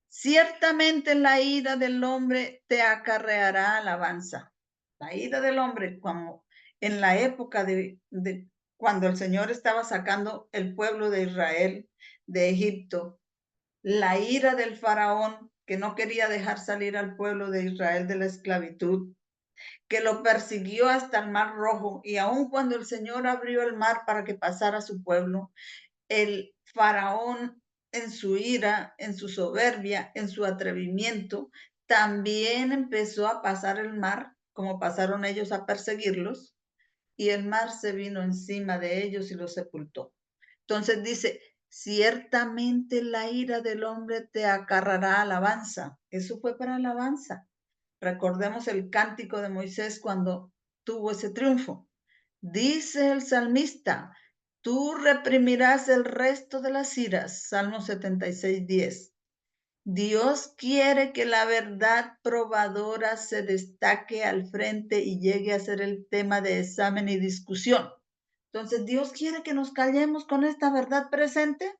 Ciertamente la ira del hombre te acarreará alabanza. La ira del hombre, como en la época de cuando el Señor estaba sacando el pueblo de Israel de Egipto, la ira del faraón que no quería dejar salir al pueblo de Israel de la esclavitud, que lo persiguió hasta el Mar Rojo, y aun cuando el Señor abrió el mar para que pasara su pueblo, el faraón en su ira, en su soberbia, en su atrevimiento, también empezó a pasar el mar, como pasaron ellos a perseguirlos, y el mar se vino encima de ellos y los sepultó. Entonces dice, ciertamente la ira del hombre te acarreará alabanza. Eso fue para alabanza. Recordemos el cántico de Moisés cuando tuvo ese triunfo. Dice el salmista, tú reprimirás el resto de las iras. Salmo 76:10. Dios quiere que la verdad probadora se destaque al frente y llegue a ser el tema de examen y discusión. Entonces, Dios quiere que nos callemos con esta verdad presente.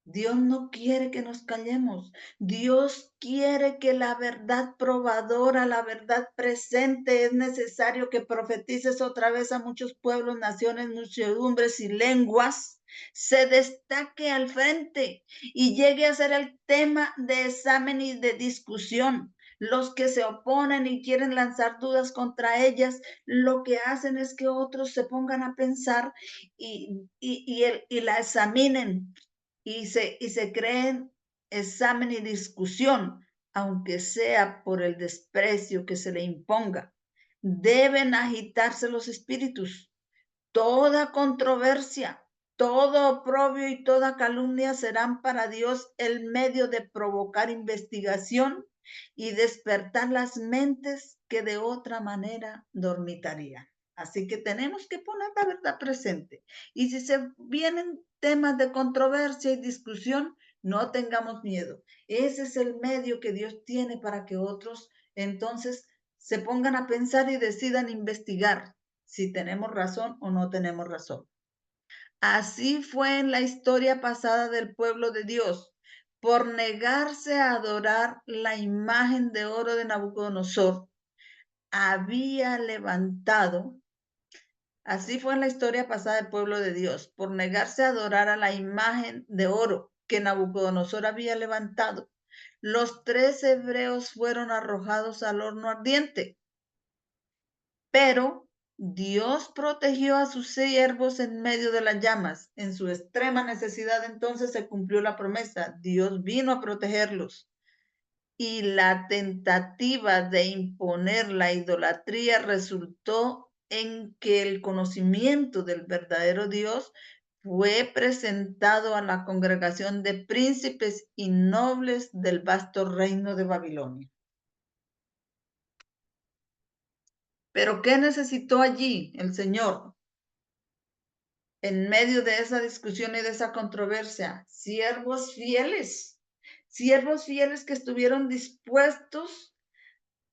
Dios no quiere que nos callemos. Dios quiere que la verdad probadora, la verdad presente, es necesario que profetices otra vez a muchos pueblos, naciones, muchedumbres y lenguas, se destaque al frente y llegue a ser el tema de examen y de discusión. Los que se oponen y quieren lanzar dudas contra ellas, lo que hacen es que otros se pongan a pensar y la examinen y se creen examen y discusión, aunque sea por el desprecio que se le imponga. Deben agitarse los espíritus. Toda controversia, todo oprobio y toda calumnia serán para Dios el medio de provocar investigación y despertar las mentes que de otra manera dormitarían. Así que tenemos que poner la verdad presente. Y si se vienen temas de controversia y discusión, no tengamos miedo. Ese es el medio que Dios tiene para que otros entonces se pongan a pensar y decidan investigar si tenemos razón o no tenemos razón. Así fue en la historia pasada del pueblo de Dios. Por negarse a adorar la imagen de oro de Nabucodonosor, había levantado, así fue en la historia pasada del pueblo de Dios, por negarse a adorar a la imagen de oro que Nabucodonosor había levantado, los 3 hebreos fueron arrojados al horno ardiente. Pero Dios protegió a sus siervos en medio de las llamas. En su extrema necesidad entonces se cumplió la promesa. Dios vino a protegerlos. Y la tentativa de imponer la idolatría resultó en que el conocimiento del verdadero Dios fue presentado a la congregación de príncipes y nobles del vasto reino de Babilonia. Pero ¿qué necesitó allí el Señor? En medio de esa discusión y de esa controversia, siervos fieles que estuvieron dispuestos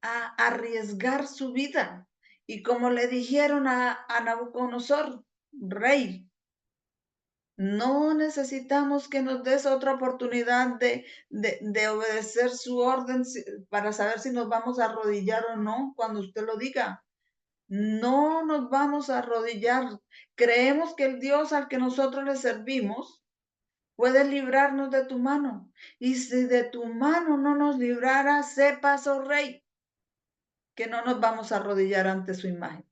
a arriesgar su vida. Y como le dijeron a Nabucodonosor, rey, no necesitamos que nos des otra oportunidad de obedecer su orden para saber si nos vamos a arrodillar o no cuando usted lo diga. No nos vamos a arrodillar. Creemos que el Dios al que nosotros le servimos puede librarnos de tu mano. Y si de tu mano no nos librara, sepas, oh rey, que no nos vamos a arrodillar ante su imagen.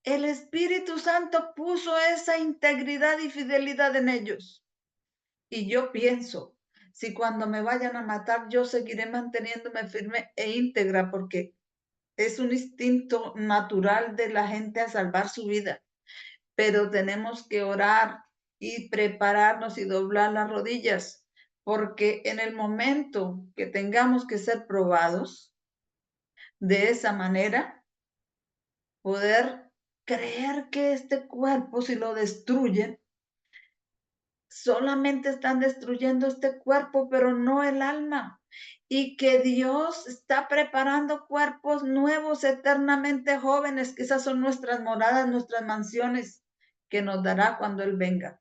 El Espíritu Santo puso esa integridad y fidelidad en ellos. Y yo pienso, si cuando me vayan a matar, yo seguiré manteniéndome firme e íntegra porque es un instinto natural de la gente a salvar su vida. Pero tenemos que orar y prepararnos y doblar las rodillas, porque en el momento que tengamos que ser probados, de esa manera, poder creer que este cuerpo, si lo destruyen, solamente están destruyendo este cuerpo, pero no el alma. Y que Dios está preparando cuerpos nuevos, eternamente jóvenes, que esas son nuestras moradas, nuestras mansiones, que nos dará cuando Él venga.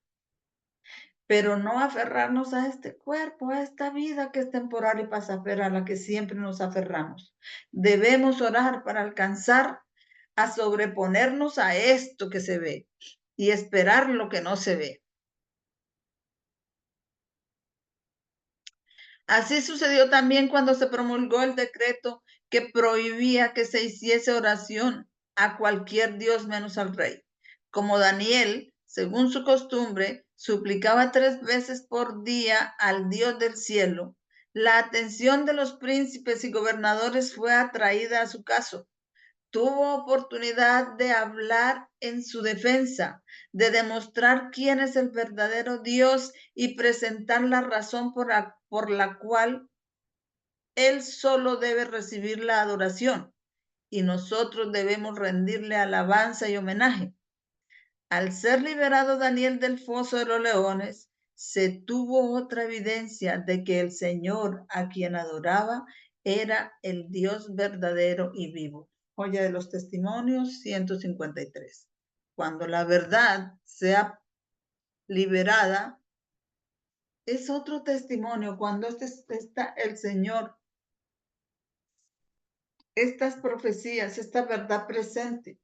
Pero no aferrarnos a este cuerpo, a esta vida que es temporal y pasajera, a la que siempre nos aferramos. Debemos orar para alcanzar a sobreponernos a esto que se ve y esperar lo que no se ve. Así sucedió también cuando se promulgó el decreto que prohibía que se hiciese oración a cualquier dios menos al rey. Como Daniel, según su costumbre, suplicaba 3 veces por día al Dios del cielo, la atención de los príncipes y gobernadores fue atraída a su caso. Tuvo oportunidad de hablar en su defensa, de demostrar quién es el verdadero Dios y presentar la razón por la cual Él solo debe recibir la adoración y nosotros debemos rendirle alabanza y homenaje. Al ser liberado Daniel del foso de los leones, se tuvo otra evidencia de que el Señor a quien adoraba era el Dios verdadero y vivo. Joya de los Testimonios 153. Cuando la verdad sea liberada, es otro testimonio cuando está el Señor, estas profecías, esta verdad presente.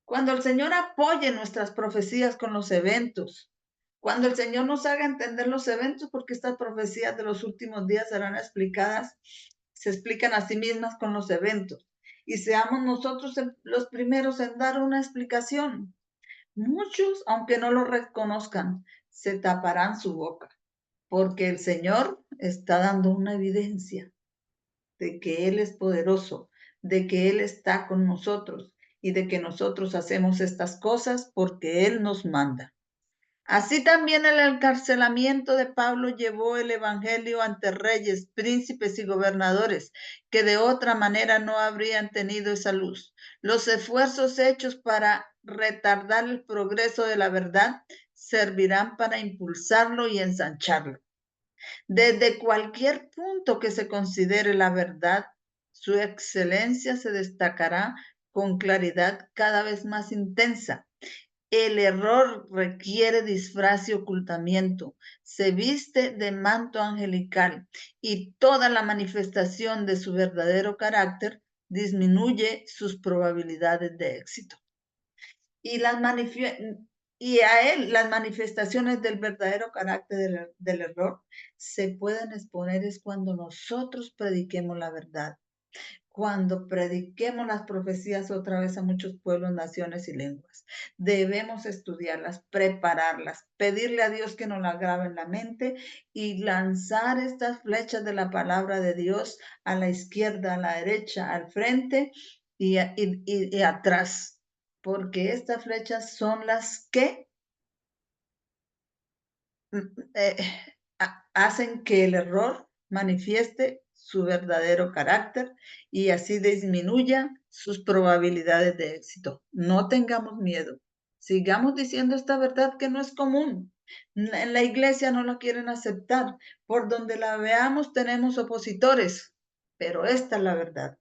Cuando el Señor apoye nuestras profecías con los eventos, cuando el Señor nos haga entender los eventos, porque estas profecías de los últimos días serán explicadas, se explican a sí mismas con los eventos, y seamos nosotros los primeros en dar una explicación. Muchos, aunque no lo reconozcan, se taparán su boca, porque el Señor está dando una evidencia de que Él es poderoso, de que Él está con nosotros y de que nosotros hacemos estas cosas porque Él nos manda. Así también el encarcelamiento de Pablo llevó el evangelio ante reyes, príncipes y gobernadores, que de otra manera no habrían tenido esa luz. Los esfuerzos hechos para retardar el progreso de la verdad servirán para impulsarlo y ensancharlo. Desde cualquier punto que se considere la verdad, su excelencia se destacará con claridad cada vez más intensa. El error requiere disfraz y ocultamiento, se viste de manto angelical y toda la manifestación de su verdadero carácter disminuye sus probabilidades de éxito. Y a él las manifestaciones del verdadero carácter del error se pueden exponer es cuando nosotros prediquemos la verdad, cuando prediquemos las profecías otra vez a muchos pueblos, naciones y lenguas. Debemos estudiarlas, prepararlas, pedirle a Dios que nos las grabe en la mente y lanzar estas flechas de la palabra de Dios a la izquierda, a la derecha, al frente y atrás, porque estas flechas son las que eh, hacen que el error manifieste su verdadero carácter y así disminuya sus probabilidades de éxito. No tengamos miedo. Sigamos diciendo esta verdad que no es común. En la iglesia no la quieren aceptar. Por donde la veamos tenemos opositores, pero esta es la verdad.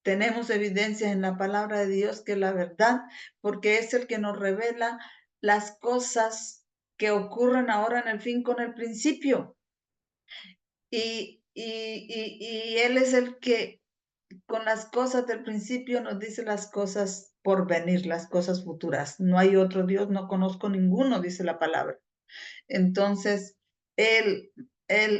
Tenemos evidencias en la palabra de Dios que es la verdad, porque es el que nos revela las cosas que ocurren ahora en el fin con el principio. Y Él es el que con las cosas del principio nos dice las cosas por venir, las cosas futuras. No hay otro Dios, no conozco ninguno, dice la palabra. Entonces, Él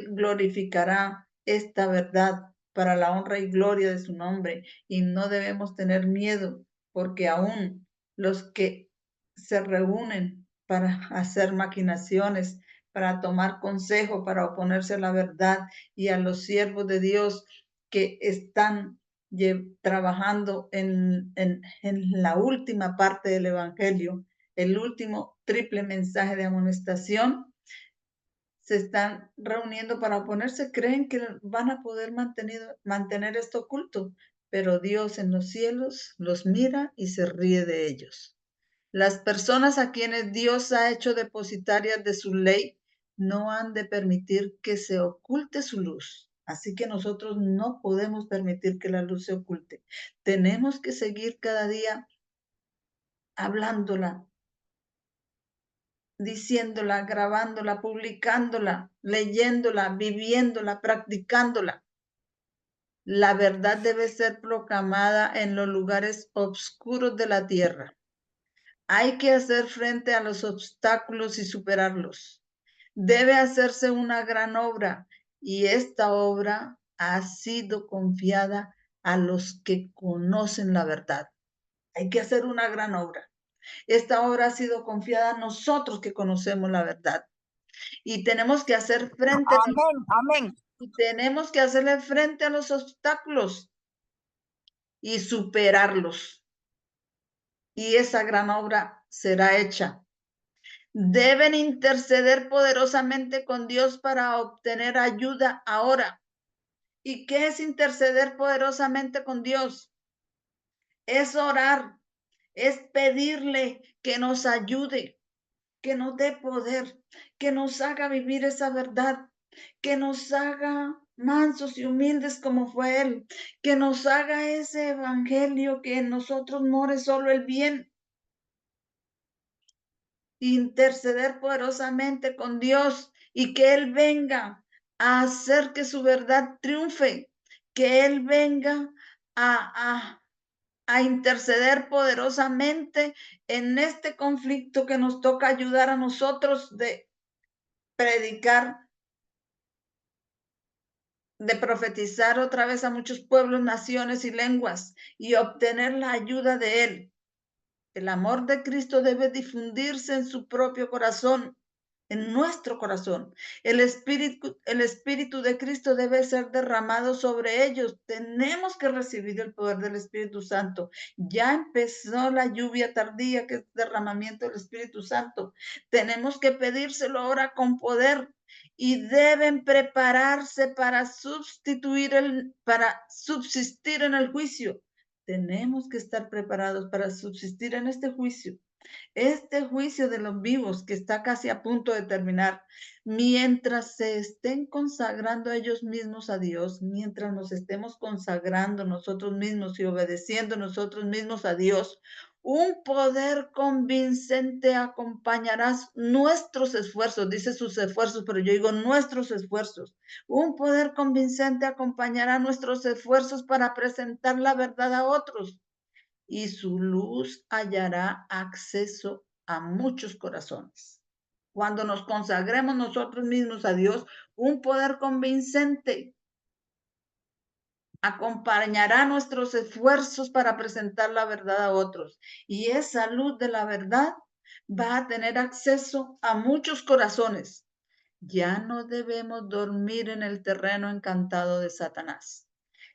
glorificará esta verdad para la honra y gloria de su nombre. Y no debemos tener miedo, porque aún los que se reúnen para hacer maquinaciones, para tomar consejo, para oponerse a la verdad y a los siervos de Dios que están trabajando en la última parte del Evangelio, el último triple mensaje de amonestación, se están reuniendo para oponerse, creen que van a poder mantener esto oculto, pero Dios en los cielos los mira y se ríe de ellos. Las personas a quienes Dios ha hecho depositarias de su ley no han de permitir que se oculte su luz. Así que nosotros no podemos permitir que la luz se oculte. Tenemos que seguir cada día hablándola, diciéndola, grabándola, publicándola, leyéndola, viviéndola, practicándola. La verdad debe ser proclamada en los lugares oscuros de la tierra. Hay que hacer frente a los obstáculos y superarlos. Debe hacerse una gran obra y esta obra ha sido confiada a los que conocen la verdad. Hay que hacer una gran obra. Esta obra ha sido confiada a nosotros que conocemos la verdad. Y tenemos que hacer frente. Amén, amén. Y tenemos que hacerle frente a los obstáculos y superarlos. Y esa gran obra será hecha. Deben interceder poderosamente con Dios para obtener ayuda ahora. ¿Y qué es interceder poderosamente con Dios? Es orar, es pedirle que nos ayude, que nos dé poder, que nos haga vivir esa verdad, que nos haga mansos y humildes como fue Él, que nos haga ese evangelio que en nosotros more solo el bien. Interceder poderosamente con Dios y que Él venga a hacer que su verdad triunfe, que Él venga a interceder poderosamente en este conflicto que nos toca ayudar a nosotros de predicar, de profetizar otra vez a muchos pueblos, naciones y lenguas y obtener la ayuda de Él. El amor de Cristo debe difundirse en su propio corazón, en nuestro corazón. El Espíritu de Cristo debe ser derramado sobre ellos. Tenemos que recibir el poder del Espíritu Santo. Ya empezó la lluvia tardía, que es derramamiento del Espíritu Santo. Tenemos que pedírselo ahora con poder y deben prepararse para para subsistir en el juicio. Tenemos que estar preparados para subsistir en este juicio de los vivos que está casi a punto de terminar, mientras se estén consagrando ellos mismos a Dios, mientras nos estemos consagrando nosotros mismos y obedeciendo nosotros mismos a Dios, un poder convincente acompañará nuestros esfuerzos, dice sus esfuerzos, pero yo digo nuestros esfuerzos. Un poder convincente acompañará nuestros esfuerzos para presentar la verdad a otros, y su luz hallará acceso a muchos corazones. Cuando nos consagremos nosotros mismos a Dios, un poder convincente acompañará nuestros esfuerzos para presentar la verdad a otros. Y esa luz de la verdad va a tener acceso a muchos corazones. Ya no debemos dormir en el terreno encantado de Satanás,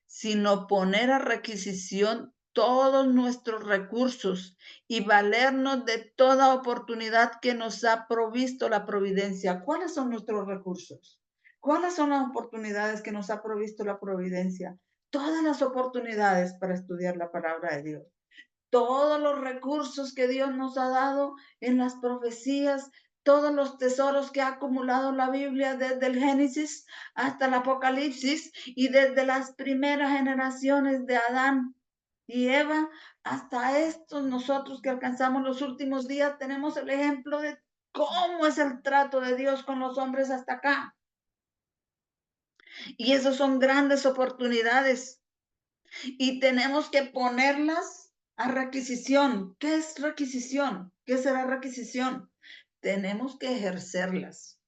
sino poner a requisición todos nuestros recursos y valernos de toda oportunidad que nos ha provisto la providencia. ¿Cuáles son nuestros recursos? ¿Cuáles son las oportunidades que nos ha provisto la providencia? Todas las oportunidades para estudiar la palabra de Dios. Todos los recursos que Dios nos ha dado en las profecías, todos los tesoros que ha acumulado la Biblia desde el Génesis hasta el Apocalipsis y desde las primeras generaciones de Adán y Eva hasta estos nosotros que alcanzamos los últimos días, tenemos el ejemplo de cómo es el trato de Dios con los hombres hasta acá. Y esas son grandes oportunidades y tenemos que ponerlas a requisición. ¿Qué es requisición? ¿Qué será requisición? Tenemos que ejercerlas.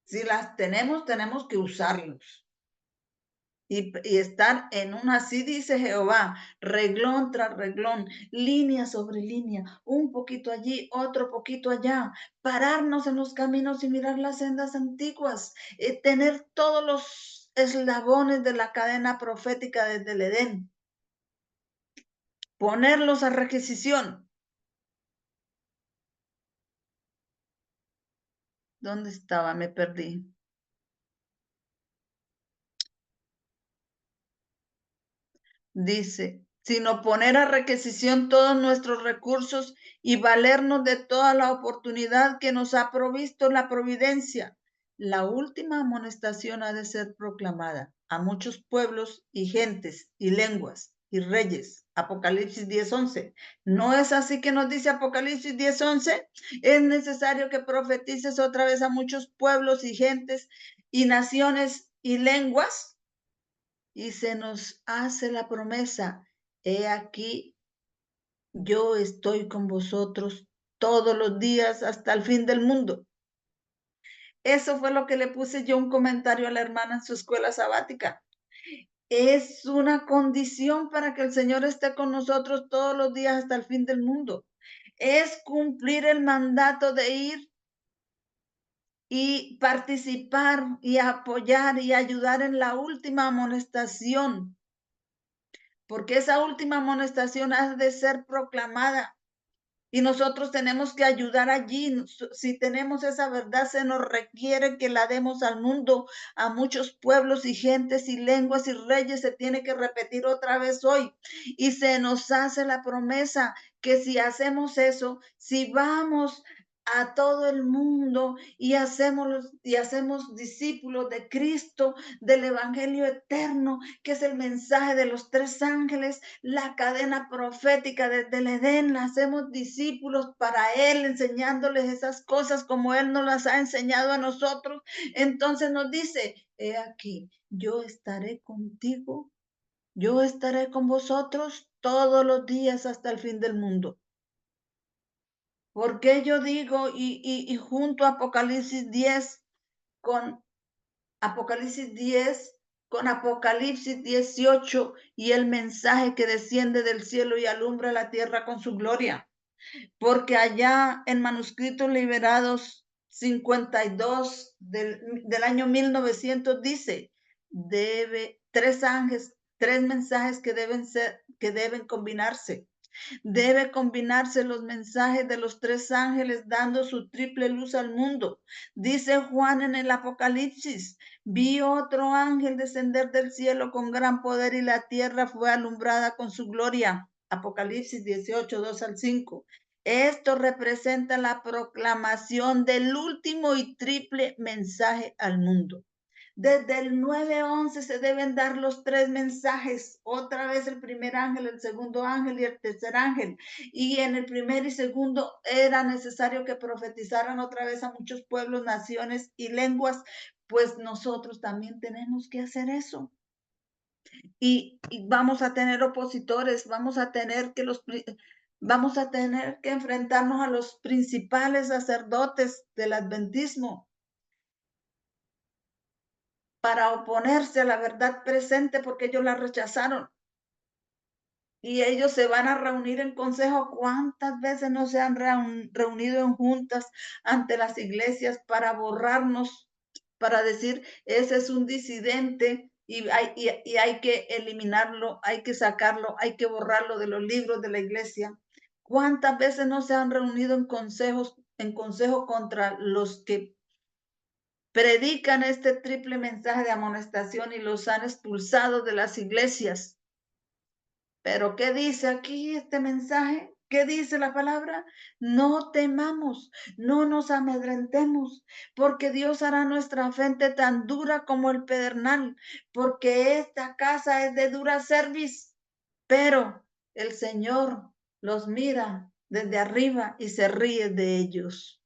Si las tenemos, tenemos que usarlos. Y estar en una, así dice Jehová, reglón tras reglón, línea sobre línea, un poquito allí, otro poquito allá, pararnos en los caminos y mirar las sendas antiguas, tener todos los eslabones de la cadena profética desde el Edén, ponerlos a requisición. ¿Dónde estaba? Me perdí. Dice, sino poner a requisición todos nuestros recursos y valernos de toda la oportunidad que nos ha provisto la providencia. La última amonestación ha de ser proclamada a muchos pueblos y gentes y lenguas y reyes. Apocalipsis 10:11. ¿No es así que nos dice Apocalipsis 10:11? Es necesario que profetices otra vez a muchos pueblos y gentes y naciones y lenguas. Y se nos hace la promesa, he aquí, yo estoy con vosotros todos los días hasta el fin del mundo. Eso fue lo que le puse yo un comentario a la hermana en su escuela sabática. Es una condición para que el Señor esté con nosotros todos los días hasta el fin del mundo. Es cumplir el mandato de ir y participar y apoyar y ayudar en la última amonestación, porque esa última amonestación ha de ser proclamada y nosotros tenemos que ayudar allí. Si tenemos esa verdad, se nos requiere que la demos al mundo, a muchos pueblos y gentes y lenguas y reyes. Se tiene que repetir otra vez hoy y se nos hace la promesa que si hacemos eso, si vamos a todo el mundo y hacemos discípulos de Cristo, del evangelio eterno, que es el mensaje de los 3 ángeles, la cadena profética desde el Edén. La hacemos discípulos para Él, enseñándoles esas cosas como Él nos las ha enseñado a nosotros. Entonces nos dice, he aquí, yo estaré contigo, yo estaré con vosotros todos los días hasta el fin del mundo. Porque yo digo, y junto a Apocalipsis 10 con Apocalipsis 10, con Apocalipsis 18 y el mensaje que desciende del cielo y alumbra la tierra con su gloria? Porque allá en manuscritos liberados 52 del año 1900 dice, tres mensajes que deben combinarse. Debe combinarse los mensajes de los 3 ángeles dando su triple luz al mundo. Dice Juan en el Apocalipsis, vi otro ángel descender del cielo con gran poder y la tierra fue alumbrada con su gloria. Apocalipsis 18, 2 al 5. Esto representa la proclamación del último y triple mensaje al mundo. Desde el 9:11 se deben dar los 3 mensajes, otra vez el primer ángel, el segundo ángel y el tercer ángel. Y en el primer y segundo era necesario que profetizaran otra vez a muchos pueblos, naciones y lenguas, pues nosotros también tenemos que hacer eso. Y vamos a tener opositores, vamos a tener que enfrentarnos a los principales sacerdotes del adventismo para oponerse a la verdad presente porque ellos la rechazaron. Y ellos se van a reunir en consejo. ¿Cuántas veces no se han reunido en juntas ante las iglesias para borrarnos, para decir, ese es un disidente y hay que eliminarlo, hay que sacarlo, hay que borrarlo de los libros de la iglesia? ¿Cuántas veces no se han reunido en consejo contra los que predican este triple mensaje de amonestación y los han expulsado de las iglesias? Pero ¿qué dice aquí este mensaje? ¿Qué dice la palabra? No temamos, no nos amedrentemos, porque Dios hará nuestra frente tan dura como el pedernal, porque esta casa es de dura cerviz, pero el Señor los mira desde arriba y se ríe de ellos.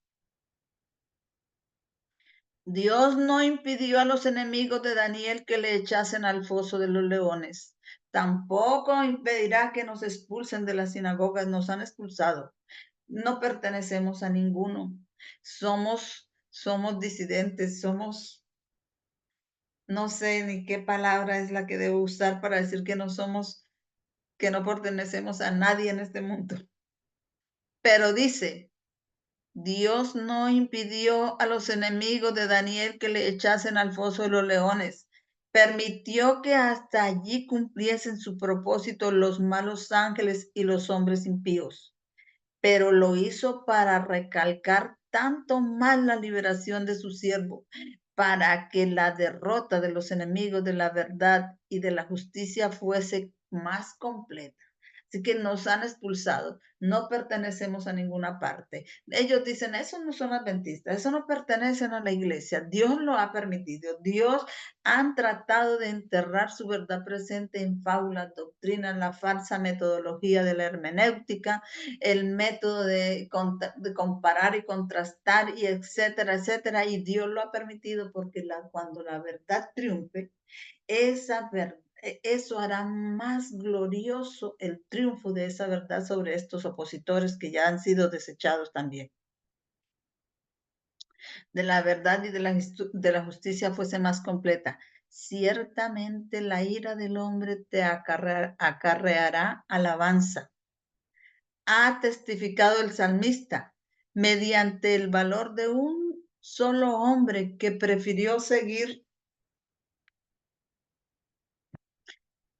Dios no impidió a los enemigos de Daniel que le echasen al foso de los leones. Tampoco impedirá que nos expulsen de las sinagogas. Nos han expulsado. No pertenecemos a ninguno. Somos disidentes, no sé ni qué palabra es la que debo usar para decir que no pertenecemos a nadie en este mundo. Pero dice, Dios no impidió a los enemigos de Daniel que le echasen al foso de los leones. Permitió que hasta allí cumpliesen su propósito los malos ángeles y los hombres impíos. Pero lo hizo para recalcar tanto más la liberación de su siervo, para que la derrota de los enemigos de la verdad y de la justicia fuese más completa. Así que nos han expulsado, no pertenecemos a ninguna parte. Ellos dicen, esos no son adventistas, eso no pertenecen a la iglesia. Dios lo ha permitido. Dios han tratado de enterrar su verdad presente en fábulas, doctrinas, la falsa metodología de la hermenéutica, el método de comparar y contrastar, y etcétera, etcétera. Y Dios lo ha permitido porque cuando la verdad triunfe, eso hará más glorioso el triunfo de esa verdad sobre estos opositores que ya han sido desechados también. De la verdad y de la justicia fuese más completa. Ciertamente la ira del hombre te acarreará alabanza. Ha testificado el salmista mediante el valor de un solo hombre que prefirió seguir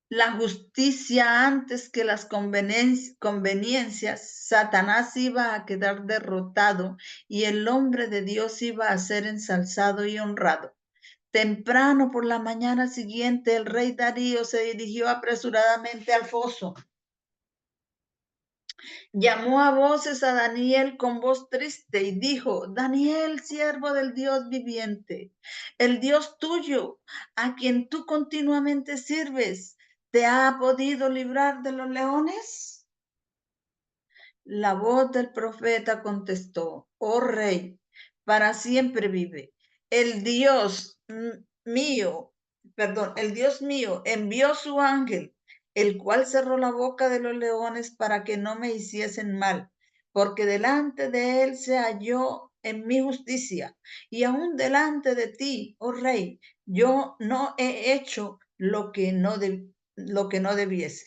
la justicia antes que las conveniencias. Satanás iba a quedar derrotado y el hombre de Dios iba a ser ensalzado y honrado. Temprano por la mañana siguiente, el rey Darío se dirigió apresuradamente al foso. Llamó a voces a Daniel con voz triste y dijo: Daniel, siervo del Dios viviente, el Dios tuyo, a quien tú continuamente sirves, ¿te ha podido librar de los leones? La voz del profeta contestó: Oh rey, para siempre vive. El Dios mío envió su ángel, el cual cerró la boca de los leones para que no me hiciesen mal, porque delante de él se halló en mi justicia, y aún delante de ti, oh rey, yo no he hecho lo que no debiese.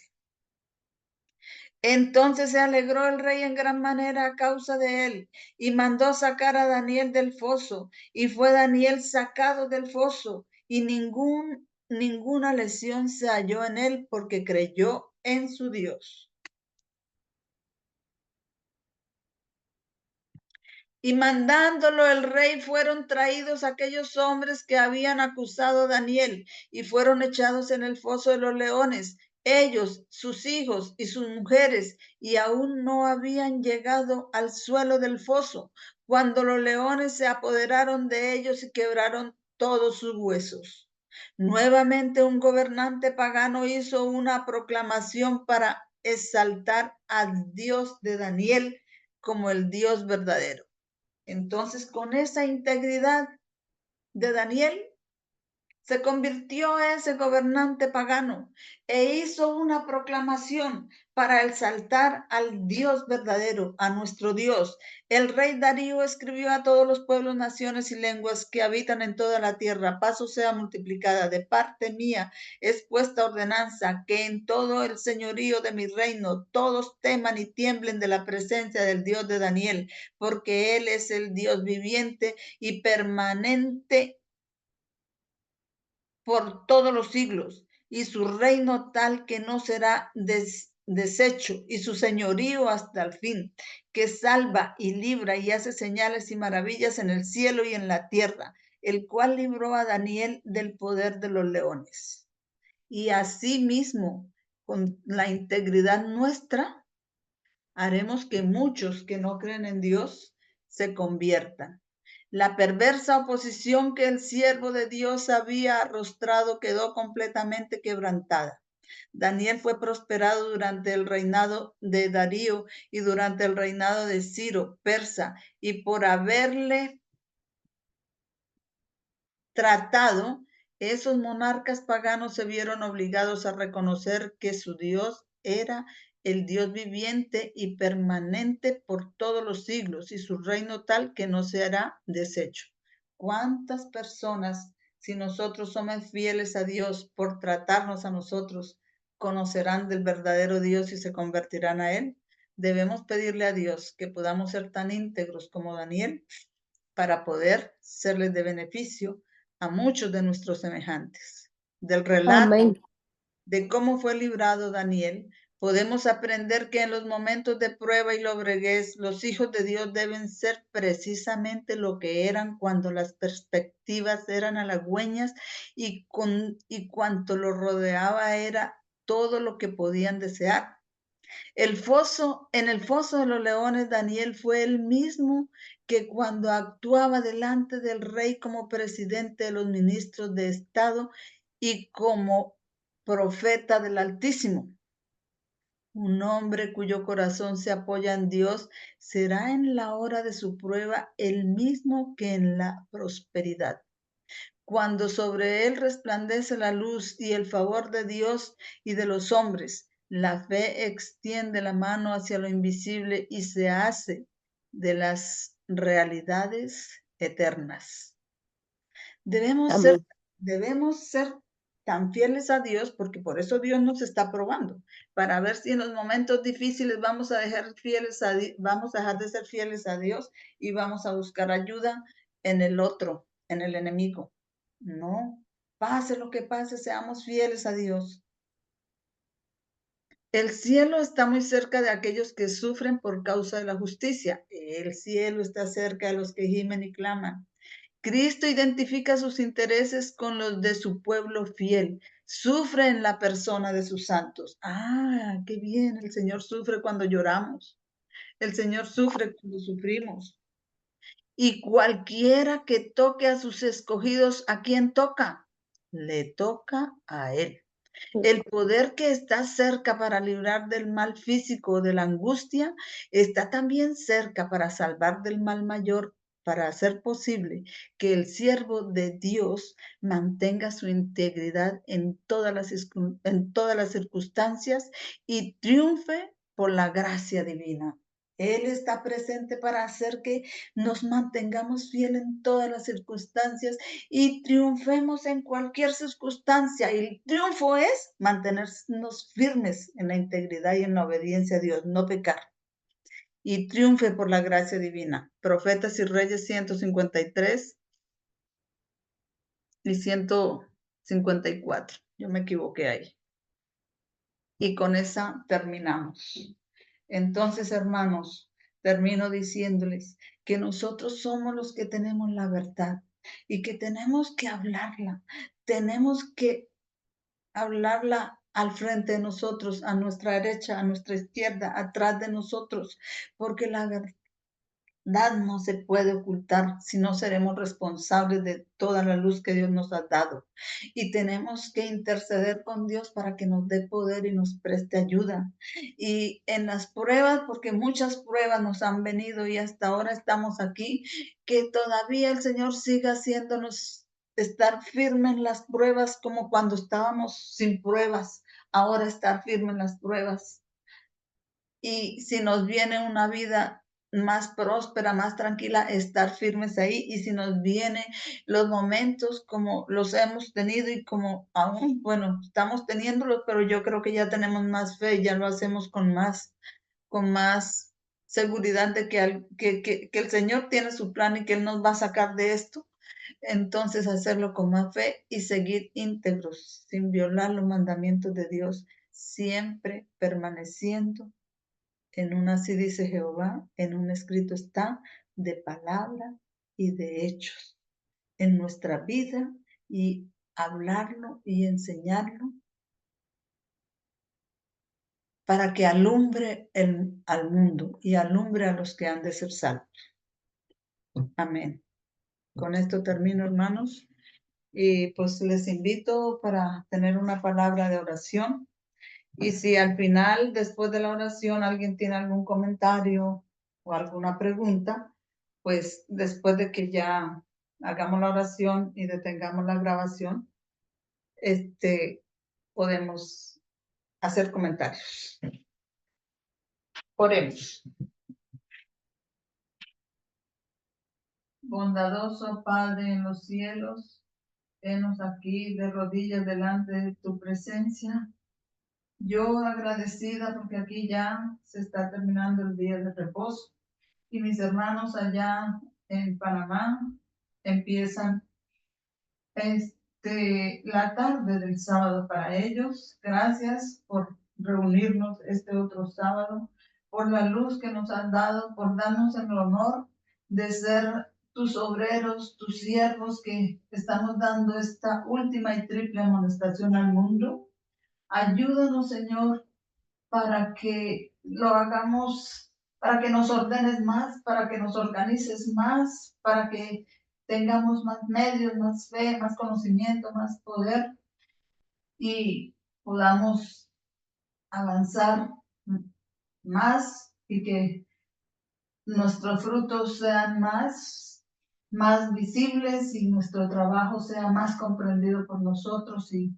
Entonces se alegró el rey en gran manera a causa de él, y mandó sacar a Daniel del foso, y fue Daniel sacado del foso, y ninguna lesión se halló en él, porque creyó en su Dios. Y mandándolo el rey, fueron traídos aquellos hombres que habían acusado a Daniel, y fueron echados en el foso de los leones, ellos, sus hijos y sus mujeres, y aún no habían llegado al suelo del foso, cuando los leones se apoderaron de ellos y quebraron todos sus huesos. Nuevamente un gobernante pagano hizo una proclamación para exaltar al Dios de Daniel como el Dios verdadero. Entonces, con esa integridad de Daniel, se convirtió ese gobernante pagano e hizo una proclamación para exaltar al Dios verdadero, a nuestro Dios. El rey Darío escribió a todos los pueblos, naciones y lenguas que habitan en toda la tierra: paz os sea multiplicada. De parte mía es puesta ordenanza que en todo el señorío de mi reino todos teman y tiemblen de la presencia del Dios de Daniel, porque él es el Dios viviente y permanente por todos los siglos, y su reino tal que no será deshecho, y su señorío hasta el fin, que salva y libra y hace señales y maravillas en el cielo y en la tierra, el cual libró a Daniel del poder de los leones. Y asimismo, con la integridad nuestra, haremos que muchos que no creen en Dios se conviertan. La perversa oposición que el siervo de Dios había arrostrado quedó completamente quebrantada. Daniel fue prosperado durante el reinado de Darío y durante el reinado de Ciro, persa, y por haberle tratado, esos monarcas paganos se vieron obligados a reconocer que su Dios era el Dios viviente y permanente por todos los siglos, y su reino tal que no será deshecho. ¿Cuántas personas, si nosotros somos fieles a Dios por tratarnos a nosotros, conocerán del verdadero Dios y se convertirán a Él? Debemos pedirle a Dios que podamos ser tan íntegros como Daniel para poder serles de beneficio a muchos de nuestros semejantes. Del relato Amén. de cómo fue librado Daniel, podemos aprender que en los momentos de prueba y lobreguez, los hijos de Dios deben ser precisamente lo que eran cuando las perspectivas eran halagüeñas y cuanto lo rodeaba era todo lo que podían desear. En el foso de los leones, Daniel fue el mismo que cuando actuaba delante del rey como presidente de los ministros de Estado y como profeta del Altísimo. Un hombre cuyo corazón se apoya en Dios será en la hora de su prueba el mismo que en la prosperidad. Cuando sobre él resplandece la luz y el favor de Dios y de los hombres, la fe extiende la mano hacia lo invisible y se hace de las realidades eternas. Debemos ser tan fieles a Dios, porque por eso Dios nos está probando, para ver si en los momentos difíciles vamos a dejar de ser fieles a Dios y vamos a buscar ayuda en el otro, en el enemigo. No, pase lo que pase, seamos fieles a Dios. El cielo está muy cerca de aquellos que sufren por causa de la justicia. El cielo está cerca de los que gimen y claman. Cristo identifica sus intereses con los de su pueblo fiel. sufre en la persona de sus santos. Ah, qué bien, el Señor sufre cuando lloramos. El Señor sufre cuando sufrimos. Y cualquiera que toque a sus escogidos, ¿a quién toca? Le toca a Él. El poder que está cerca para librar del mal físico, de la angustia, está también cerca para salvar del mal mayor, para hacer posible que el siervo de Dios mantenga su integridad en todas las circunstancias y triunfe por la gracia divina. Él está presente para hacer que nos mantengamos fieles en todas las circunstancias y triunfemos en cualquier circunstancia. Y el triunfo es mantenernos firmes en la integridad y en la obediencia a Dios, no pecar. Y triunfe por la gracia divina. Profetas y Reyes 153 y 154. Yo me equivoqué ahí. Y con esa terminamos. Entonces, hermanos, termino diciéndoles que nosotros somos los que tenemos la verdad y que tenemos que hablarla. Tenemos que hablarla al frente de nosotros, a nuestra derecha, a nuestra izquierda, atrás de nosotros, porque la verdad no se puede ocultar, si no seremos responsables de toda la luz que Dios nos ha dado. Y tenemos que interceder con Dios para que nos dé poder y nos preste ayuda. Y en las pruebas, porque muchas pruebas nos han venido y hasta ahora estamos aquí, que todavía el Señor siga haciéndonos estar firmes en las pruebas como cuando estábamos sin pruebas. Ahora estar firmes en las pruebas. Y si nos viene una vida más próspera, más tranquila, estar firmes ahí. Y si nos vienen los momentos como los hemos tenido y como aún, bueno, estamos teniéndolos, pero yo creo que ya tenemos más fe, ya lo hacemos con más seguridad de que el Señor tiene su plan y que Él nos va a sacar de esto. Entonces hacerlo con más fe y seguir íntegros, sin violar los mandamientos de Dios, siempre permaneciendo en un así dice Jehová, en un escrito está, de palabra y de hechos, en nuestra vida, y hablarlo y enseñarlo para que alumbre al mundo y alumbre a los que han de ser salvos. Amén. Con esto termino, hermanos, y pues les invito para tener una palabra de oración. Y si al final, después de la oración, alguien tiene algún comentario o alguna pregunta, pues después de que ya hagamos la oración y detengamos la grabación, podemos hacer comentarios. Oremos. Bondadoso Padre en los cielos, venos aquí de rodillas delante de tu presencia. Yo agradecida porque aquí ya se está terminando el día de reposo y mis hermanos allá en Panamá empiezan la tarde del sábado para ellos. Gracias por reunirnos este otro sábado, por la luz que nos han dado, por darnos el honor de ser tus obreros, tus siervos que estamos dando esta última y triple amonestación al mundo. Ayúdanos, Señor, para que lo hagamos, para que nos ordenes más, para que nos organices más, para que tengamos más medios, más fe, más conocimiento, más poder y podamos avanzar más y que nuestros frutos sean más visibles y nuestro trabajo sea más comprendido por nosotros y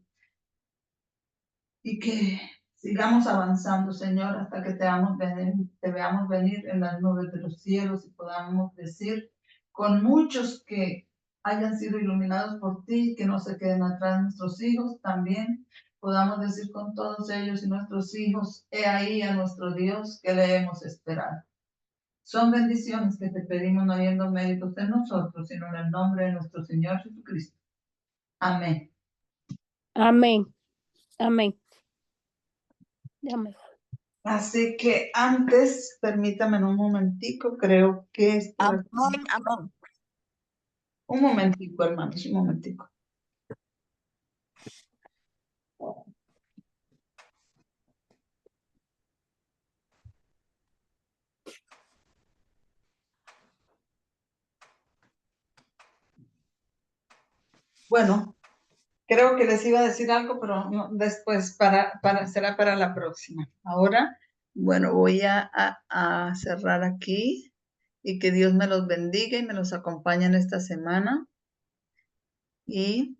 que sigamos avanzando, Señor, hasta que te veamos venir en las nubes de los cielos y podamos decir con muchos que hayan sido iluminados por ti, que no se queden atrás nuestros hijos, también podamos decir con todos ellos y nuestros hijos, he ahí a nuestro Dios que le hemos esperado. Son bendiciones que te pedimos no habiendo méritos en nosotros, sino en el nombre de nuestro Señor Jesucristo. Amén. Amén. Amén. Amén. Así que antes, permítame un momentico, creo que es por aquí. Amén, amén. Un momentico, hermanos, un momentico. Bueno, creo que les iba a decir algo, pero no, después será para la próxima. Ahora, bueno, voy a cerrar aquí y que Dios me los bendiga y me los acompañe en esta semana. Y